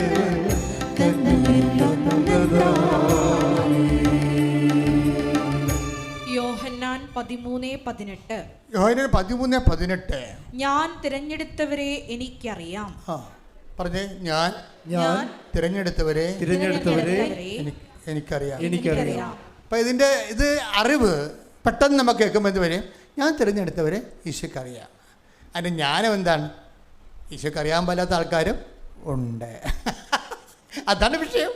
യോഹന്നാൻ 13:18. യോഹന്നാൻ 13:18. ഞാൻ തിരഞ്ഞെടുത്തവരെ എനിക്കറിയാം. പറഞ്ഞേ, ഞാൻ തിരഞ്ഞെടുത്തവരെ എനിക്കറിയാം. അപ്പം ഇത് അറിവ് പെട്ടെന്ന് നമുക്ക് കേൾക്കുമ്പോൾ എന്ത് വരും? ഞാൻ തിരഞ്ഞെടുത്തവരെ ഈശോയ്ക്കറിയാം. അതിൻ്റെ ജ്ഞാനം എന്താണ്? ഈശോയ്ക്ക് അറിയാൻ പാലാത്ത ആൾക്കാരും ഉണ്ട്. അതാണ് വിഷയം.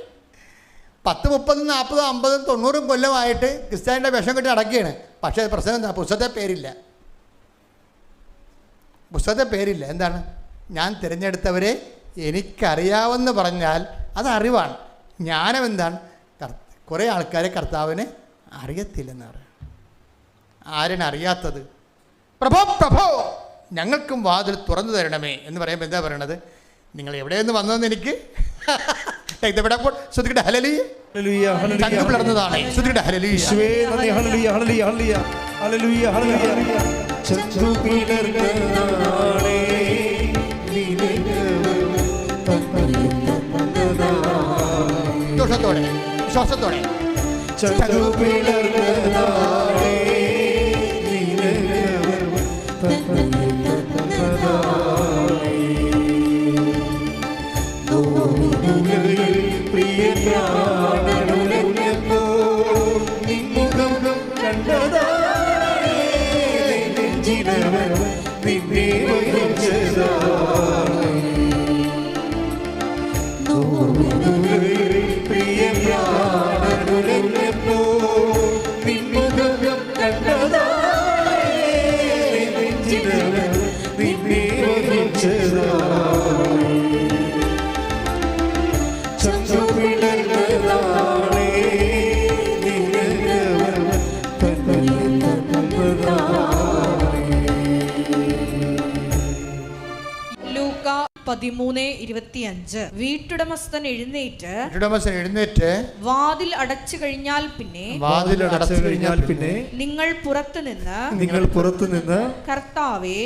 10, 30, 40, 50, 90 കൊല്ലമായിട്ട് ക്രിസ്ത്യാനിയുടെ വിഷം കെട്ടി നടക്കുകയാണ്. പക്ഷേ പ്രശ്നം എന്താ? പുസ്തകത്തെ പേരില്ല. എന്താണ്? ഞാൻ തിരഞ്ഞെടുത്തവരെ എനിക്കറിയാമെന്ന് പറഞ്ഞാൽ അത് അറിവാണ്. ജ്ഞാനം എന്താണ്? കുറേ ആൾക്കാരെ കർത്താവിനെ അറിയത്തില്ലെന്ന് പറയും. ആരാണ് അറിയാത്തത്? പ്രഭോ ഞങ്ങൾക്കും വാതിൽ തുറന്നു തരണമേ എന്ന് പറയുമ്പോൾ എന്താ പറയണത്? നിങ്ങൾ എവിടെയെന്ന് വന്നതെന്ന് എനിക്ക് ശ്രദ്ധിക്കട്ടെ. ഹല്ലേലൂയ. ചന്ദ്രു പിളർന്നതാണ്. ശ്രദ്ധിക്കട്ടെ. ചന്ദ്രു പിളർന്നതാണേ ദോഷത്തോടെ വിശ്വാസത്തോടെ ചന്ദ്രു പിളർന്നതാണേ പ്രിയ പ്രാണനുരഞ്ഞപ്പോ നിന്നുകം കണ്ടതാണേ നെഞ്ചിലവൻ നിന്നെ വഹിച്ചതാണേ പ്രിയ പ്രാണനുരഞ്ഞപ്പോ നിന്നുകം കണ്ടതാണേ നെഞ്ചിലവൻ നിന്നെ വഹിച്ചതാണേ ചന്ദ്രു പിളർന്നതാണേ ലൂക്ക 13:25. വീട്ടുടമസ്ഥൻ എഴുന്നേറ്റ് വാതിൽ അടച്ചു കഴിഞ്ഞാൽ പിന്നെ നിങ്ങൾ പുറത്തു നിന്ന് കർത്താവേ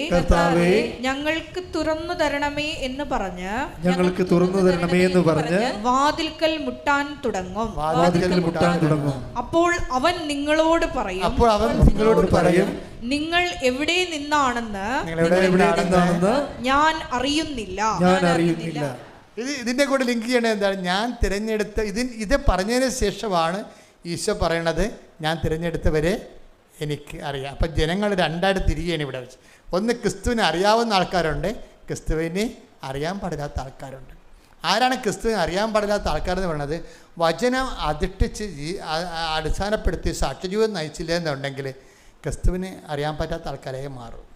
ഞങ്ങൾക്ക് തുറന്നു തരണമേ എന്ന് പറഞ്ഞ് വാതിൽക്കൽ മുട്ടാൻ തുടങ്ങും. അപ്പോൾ അവൻ നിങ്ങളോട് പറയും, നിങ്ങൾ എവിടെ നിന്നാണെന്ന് ഞാൻ അറിയുന്നില്ല. ഇതിൻ്റെ കൂടെ ലിങ്ക് ചെയ്യണത് എന്താണ്? ഞാൻ തിരഞ്ഞെടുത്ത ഇത് പറഞ്ഞതിന് ശേഷമാണ് ഈശോ പറയണത് ഞാൻ തിരഞ്ഞെടുത്തവരെ എനിക്ക് അറിയാം. അപ്പം ജനങ്ങൾ രണ്ടായിട്ട് തിരികെയാണ് ഇവിടെ വെച്ച്. ഒന്ന് ക്രിസ്തുവിനെ അറിയാവുന്ന ആൾക്കാരുണ്ട്, ക്രിസ്തുവിനെ അറിയാൻ പാടില്ലാത്ത ആൾക്കാരുണ്ട്. ആരാണ് ക്രിസ്തുവിനെ അറിയാൻ പാടില്ലാത്ത ആൾക്കാരെന്ന് പറയുന്നത്? വചനം അധിഷ്ഠിച്ച് അടിസ്ഥാനപ്പെടുത്തി സാക്ഷ്യജീവിതം നയിച്ചില്ല എന്നുണ്ടെങ്കിൽ ക്രിസ്തുവിനെ അറിയാൻ പറ്റാത്ത ആൾക്കാരായി മാറും.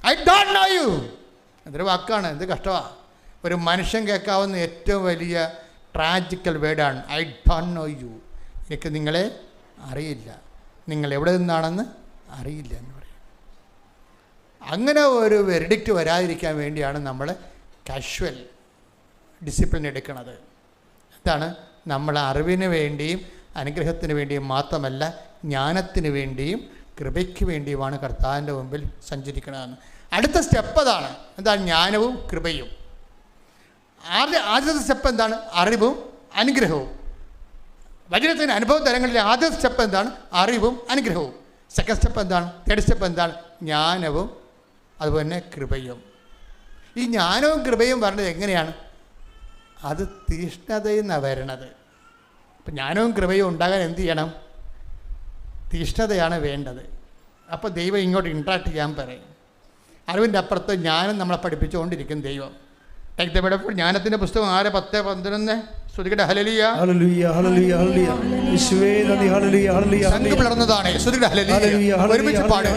ഐ ഡോണ്ട് നോ യു എന്തൊരു വാക്കാണ്, എന്ത് കഷ്ടമാണ്. ഒരു മനുഷ്യൻ കേൾക്കാവുന്ന ഏറ്റവും വലിയ ട്രാജിക്കൽ വേർഡാണ് ഐ ഡോണ്ട് നോ യു. എനിക്ക് നിങ്ങളെ അറിയില്ല, നിങ്ങൾ എവിടെ നിന്നാണെന്ന് അറിയില്ല എന്ന് പറയും. അങ്ങനെ ഒരു വെർഡിക്റ്റ് വരാതിരിക്കാൻ വേണ്ടിയാണ് നമ്മൾ കാഷ്വൽ ഡിസിപ്ലിൻ എടുക്കുന്നത്. എന്താണ്? നമ്മൾ അറിവിന് വേണ്ടിയും അനുഗ്രഹത്തിന് വേണ്ടിയും മാത്രമല്ല, ജ്ഞാനത്തിന് വേണ്ടിയും കൃപയ്ക്ക് വേണ്ടിയുമാണ് കർത്താവിൻ്റെ മുമ്പിൽ സഞ്ചരിക്കണമെന്ന്. അടുത്ത സ്റ്റെപ്പ് അതാണ്. എന്താണ്? ജ്ഞാനവും കൃപയും. ആദ്യത്തെ സ്റ്റെപ്പ് എന്താണ്? അറിവും അനുഗ്രഹവും. വചനത്തിന് അനുഭവ തലങ്ങളിലെ ആദ്യത്തെ സ്റ്റെപ്പ് എന്താണ്? അറിവും അനുഗ്രഹവും. സെക്കൻഡ് സ്റ്റെപ്പ് എന്താണ്? തേർഡ് സ്റ്റെപ്പ് എന്താണ്? ജ്ഞാനവും അതുപോലെ തന്നെ കൃപയും. ഈ ജ്ഞാനവും കൃപയും വരണത് എങ്ങനെയാണ്? അത് തീഷ്ണതയിൽ നിന്നാണ് വരണത്. അപ്പം ജ്ഞാനവും കൃപയും ഉണ്ടാകാൻ എന്ത് ചെയ്യണം? തീഷ്ണതയാണ് വേണ്ടത്. അപ്പോൾ ദൈവം ഇങ്ങോട്ട് ഇൻട്രാക്ട് ചെയ്യാൻ പറയും. അറിവിൻ്റെ അപ്പുറത്ത് ജ്ഞാനം നമ്മളെ പഠിപ്പിച്ചുകൊണ്ടിരിക്കും ദൈവം. ജ്ഞാനത്തിന്റെ പുസ്തകം 6:10-11 ശ്രുതികട ഹല്ലേലൂയ ഹല്ലേലൂയ ഹല്ലേലൂയ ഹല്ലേലൂയ യേശുവേ നന്ദി ഹല്ലേലൂയ ഹല്ലേലൂയ സംഘം പിളർന്നതാണ് ശ്രുതികട ഹല്ലേലൂയ ഒരുമിച്ച് പാടുക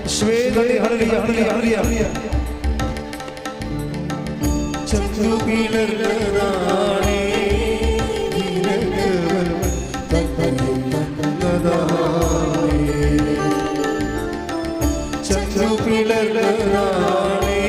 യേശുവേ നന്ദി ഹല്ലേലൂയ ഹല്ലേലൂയ ഹല്ലേലൂയ ചന്ദ്രു പിളർന്നതാണേ ചന്ദ്രു പിളർന്നതാണേ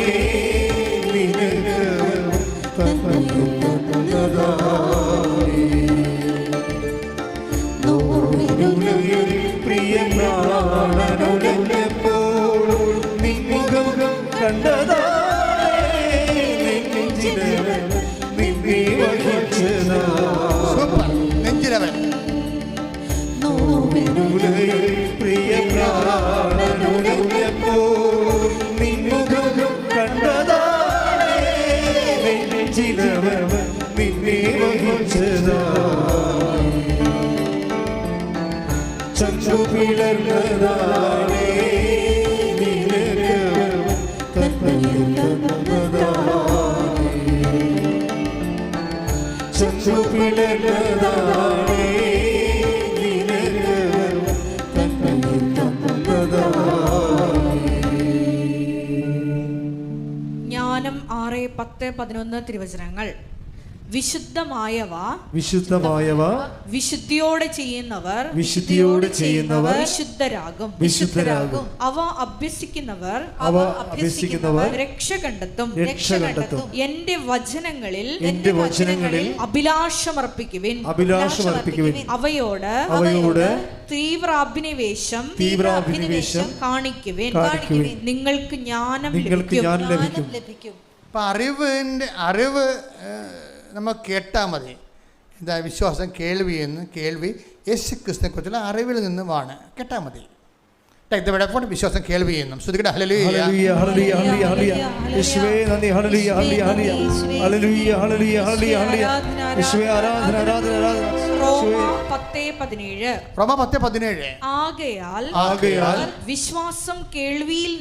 നെഞ്ചിലവൻ ചന്ദ്രു പിളർന്നതാണേ ചന്ദ്രു പിളർന്നതാണേ ജ്ഞാനം 6:10-11 തിരുവചനങ്ങൾ. വിശുദ്ധമായവ വിശുദ്ധിയോടെ ചെയ്യുന്നവർ വിശുദ്ധരാകും. അവ അഭ്യസിക്കുന്നവർ രക്ഷ കണ്ടെത്തും. എന്റെ വചനങ്ങളിൽ അഭിലാഷമർപ്പിക്കുവിൻ. അവയോട് തീവ്ര അഭിനിവേശം കാണിക്കുവിൻ. നിങ്ങൾക്ക് ജ്ഞാനം ലഭിക്കും. അറിവ് നമ്മൾ കേട്ടാൽ മതി. എന്താ വിശ്വാസം കേൾവി യേശു ക്രിസ്തുവിനെ കുറിച്ചുള്ള അറിവിൽ നിന്നുമാണ്. കേട്ടാൽ മതി. വിശ്വാസം കേൾവി ചെയ്യുന്നു. ശ്രുതികട ഹല്ലേലൂയ ഹല്ലേലൂയ ഹല്ലേലൂയ ഹല്ലേലൂയ യേശുവേ നന്ദി ഹല്ലേലൂയ ഹല്ലേലൂയ ഹല്ലേലൂയ ഹല്ലേലൂയ ഹല്ലേലൂയ ഹല്ലേലൂയ യേശുവേ ആരാധന ആരാധന ആരാധന. റോമ 10:17 ആകയാൽ വിശ്വാസം കേൾവിയിൽ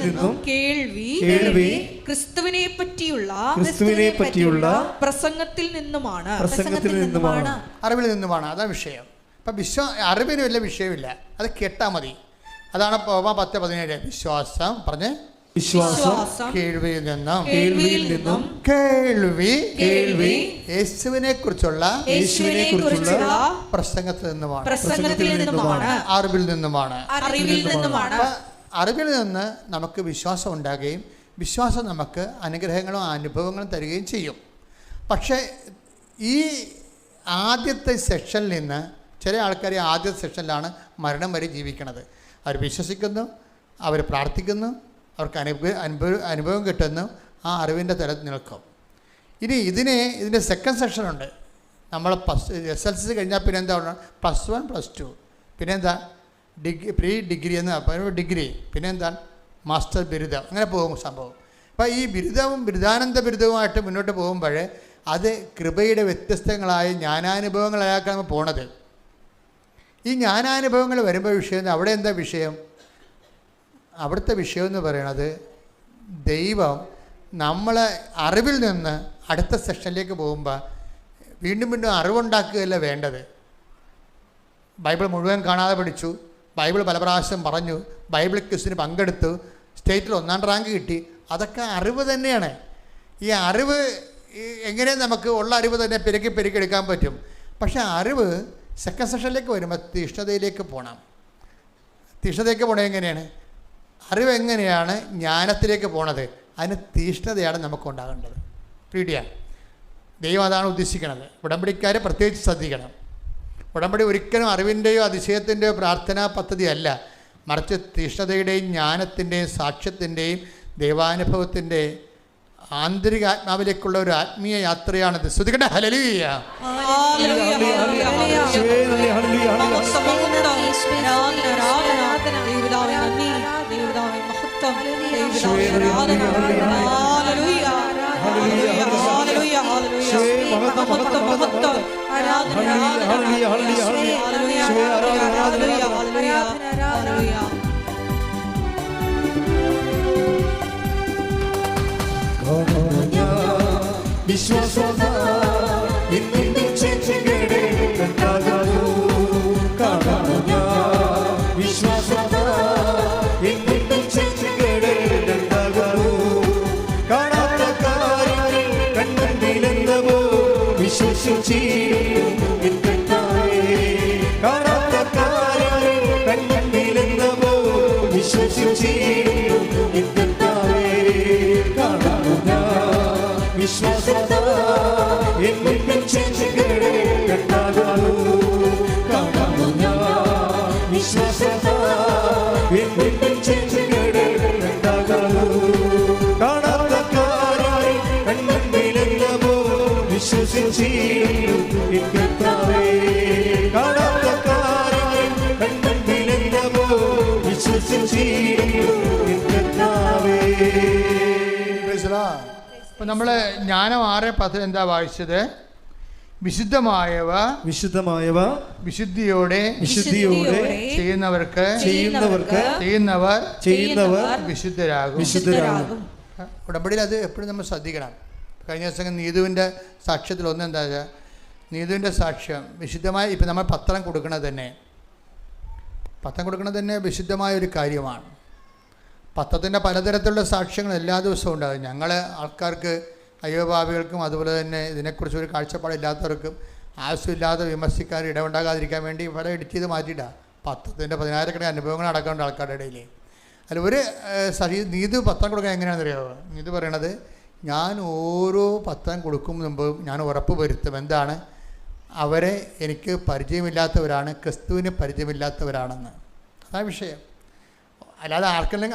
നിന്നും കേൾവി ക്രിസ്തുവിനെ പറ്റിയുള്ള പ്രസംഗത്തിൽ നിന്നുമാണ്. അറിവിൽ നിന്നുമാണ്. അതാണ് വിഷയം. അപ്പം അറിവിന് വലിയ വിഷയമില്ല, അത് കേട്ടാൽ മതി. അതാണ് 10:17 വിശ്വാസം പറഞ്ഞ് കേൾവിയിൽ നിന്നും കേൾവി യേശുവിനെ കുറിച്ചുള്ള പ്രസംഗത്തിൽ നിന്നുമാണ്. അറിവിൽ നിന്നുമാണ്. അറിവിൽ നിന്ന് നമുക്ക് വിശ്വാസം ഉണ്ടാകുകയും വിശ്വാസം നമുക്ക് അനുഗ്രഹങ്ങളും അനുഭവങ്ങളും തരികയും ചെയ്യും. പക്ഷേ ഈ ആദ്യത്തെ സെക്ഷനിൽ നിന്ന് ചില ആൾക്കാർ ആദ്യത്തെ സെക്ഷനിലാണ് മരണം വരെ ജീവിക്കുന്നത്. അവർ വിശ്വസിക്കുന്നു, അവർ പ്രാർത്ഥിക്കുന്നു, അവർക്ക് അനുഭവം കിട്ടുന്നു, ആ അറിവിൻ്റെ തലത്തിൽ നിൽക്കും. ഇനി ഇതിൻ്റെ സെക്കൻഡ് സെക്ഷനുണ്ട്. നമ്മൾ SLC കഴിഞ്ഞാൽ പിന്നെ എന്താ +1 +2 പിന്നെന്താ പ്രീ ഡിഗ്രി എന്ന് ഡിഗ്രി, പിന്നെ എന്താണ് മാസ്റ്റർ ബിരുദം, അങ്ങനെ പോകും സംഭവം. അപ്പോൾ ഈ ബിരുദാനന്ദ ബിരുദവുമായിട്ട് മുന്നോട്ട് പോകുമ്പോൾ അത് കൃപയുടെ വ്യത്യസ്തങ്ങളായ ജ്ഞാനാനുഭവങ്ങളാക്കാൻ നമ്മൾ പോണത്. ഈ ജ്ഞാനാനുഭവങ്ങൾ വരുമ്പോൾ വിഷയം അവിടെ എന്താ വിഷയം? അവിടുത്തെ വിഷയം എന്ന് പറയണത് ദൈവം നമ്മളെ അറിവിൽ നിന്ന് അടുത്ത സെക്ഷനിലേക്ക് പോകുമ്പോൾ വീണ്ടും അറിവുണ്ടാക്കുകയല്ല വേണ്ടത്. ബൈബിൾ മുഴുവൻ കാണാതെ പഠിച്ചു, ബൈബിൾ പല പ്രാവശ്യം പറഞ്ഞു, ബൈബിൾ ക്വിസിന് പങ്കെടുത്തു, സ്റ്റേറ്റിൽ 1ാം റാങ്ക് കിട്ടി, അതൊക്കെ അറിവ് തന്നെയാണ്. ഈ അറിവ് എങ്ങനെ നമുക്ക് ഉള്ള അറിവ് തന്നെ പെരുക്കി എടുക്കാൻ പറ്റും. പക്ഷേ അറിവ് സെക്കൻഡ് സെഷനിലേക്ക് വരുമ്പോൾ തീഷ്ണതയിലേക്ക് പോകണം. തീഷ്ണതയിലേക്ക് പോകണത് എങ്ങനെയാണ്? അറിവ് എങ്ങനെയാണ് ജ്ഞാനത്തിലേക്ക് പോണത്? അതിന് തീഷ്ണതയാണ് നമുക്കുണ്ടാകേണ്ടത്. പീഡിയാണ് ദൈവം അതാണ് ഉദ്ദേശിക്കുന്നത്. ഉടമ്പടിക്കാരെ പ്രത്യേകിച്ച് ശ്രദ്ധിക്കണം. ഉടമ്പടി ഒരിക്കലും അറിവിൻ്റെയോ അതിശയത്തിൻ്റെയോ പ്രാർത്ഥനാ പദ്ധതിയല്ല, മറിച്ച് തീഷ്ണതയുടെയും ജ്ഞാനത്തിൻ്റെയും സാക്ഷ്യത്തിൻ്റെയും ദൈവാനുഭവത്തിൻ്റെ ആന്തരിക ആത്മാവിലേക്കുള്ള ഒരു ആത്മീയ യാത്രയാണിത്. ശ്രുതികട ഹല്ലേലൂയ. വിശ്വാസമാ എന്നിൽ ചേച്ചികളെ കണ്ടാകാലോ കാണാമോ ഞാൻ വിശ്വാസമാ എന്നിൽ ചേച്ചികളെ കണ്ടാകാലോ കാണാത്ത കാര്യങ്ങൾ കണ്ണിലെന്തവോ വിശ്വസിച്ചിടും കാണാത്ത കാര്യങ്ങൾ കണ്ണിലെന്തവോ വിശ്വസിച്ചിടും കാണാമോ ഞാൻ വിശ്വാസത്താ എന്നിൽ ചേച്ചികളെ കണ്ടാകാലോ കാണാമോ ഞാൻ വിശ്വാസത്താ എന്നിൽ ചേച്ചികളെ കണ്ടാകാലോ കാണാത്ത കാര്യങ്ങൾ കണ്ണിലെന്തവോ വിശ്വസിച്ചിടും കാണാത്ത കാര്യങ്ങൾ കണ്ണിലെന്തവോ വിശ്വസിച്ചിടും അപ്പം നമ്മൾ ജ്ഞാനം 6:10 എന്താ വായിച്ചത്? വിശുദ്ധമായവ വിശുദ്ധിയോടെ ചെയ്യുന്നവർ വിശുദ്ധരാകും. ഉടമ്പടിയിൽ അത് എപ്പോഴും നമ്മൾ ശ്രദ്ധിക്കണം. കഴിഞ്ഞ ദിവസം നീതുവിൻ്റെ സാക്ഷ്യത്തിൽ ഒന്നെന്താ വെച്ചാൽ, നീതുവിൻ്റെ സാക്ഷ്യം വിശുദ്ധമായി. ഇപ്പം നമ്മൾ പത്രം കൊടുക്കുന്നത് തന്നെ വിശുദ്ധമായ ഒരു കാര്യമാണ്. പത്രത്തിൻ്റെ പലതരത്തിലുള്ള സാക്ഷ്യങ്ങൾ എല്ലാ ദിവസവും ഉണ്ടാകും. ഞങ്ങൾ ആൾക്കാർക്ക്, അയ്യോഭാവികൾക്കും അതുപോലെ തന്നെ ഇതിനെക്കുറിച്ച് ഒരു കാഴ്ചപ്പാടില്ലാത്തവർക്കും ആവശ്യമില്ലാതെ വിമർശിക്കാൻ ഇടമുണ്ടാകാതിരിക്കാൻ വേണ്ടി ഇവിടെ എഡിറ്റ് ചെയ്ത് മാറ്റിയിട്ടാണ്. പത്രത്തിൻ്റെ 10,000 അനുഭവങ്ങൾ നടക്കാറുണ്ട് ആൾക്കാരുടെ ഇടയിൽ. അതിൽ ഒരു നീതു പത്രം കൊടുക്കാൻ എങ്ങനെയാണെന്ന് അറിയാമോ? നീതു പറയണത്, ഞാൻ ഓരോ പത്രം കൊടുക്കും മുമ്പ് ഞാൻ ഉറപ്പ് വരുത്തും. എന്താണ്? അവരെ എനിക്ക് പരിചയമില്ലാത്തവരാണ്, ക്രിസ്തുവിന് പരിചയമില്ലാത്തവരാണെന്ന്. അതാണ് വിഷയം. അല്ലാതെ ആർക്കെങ്കിലും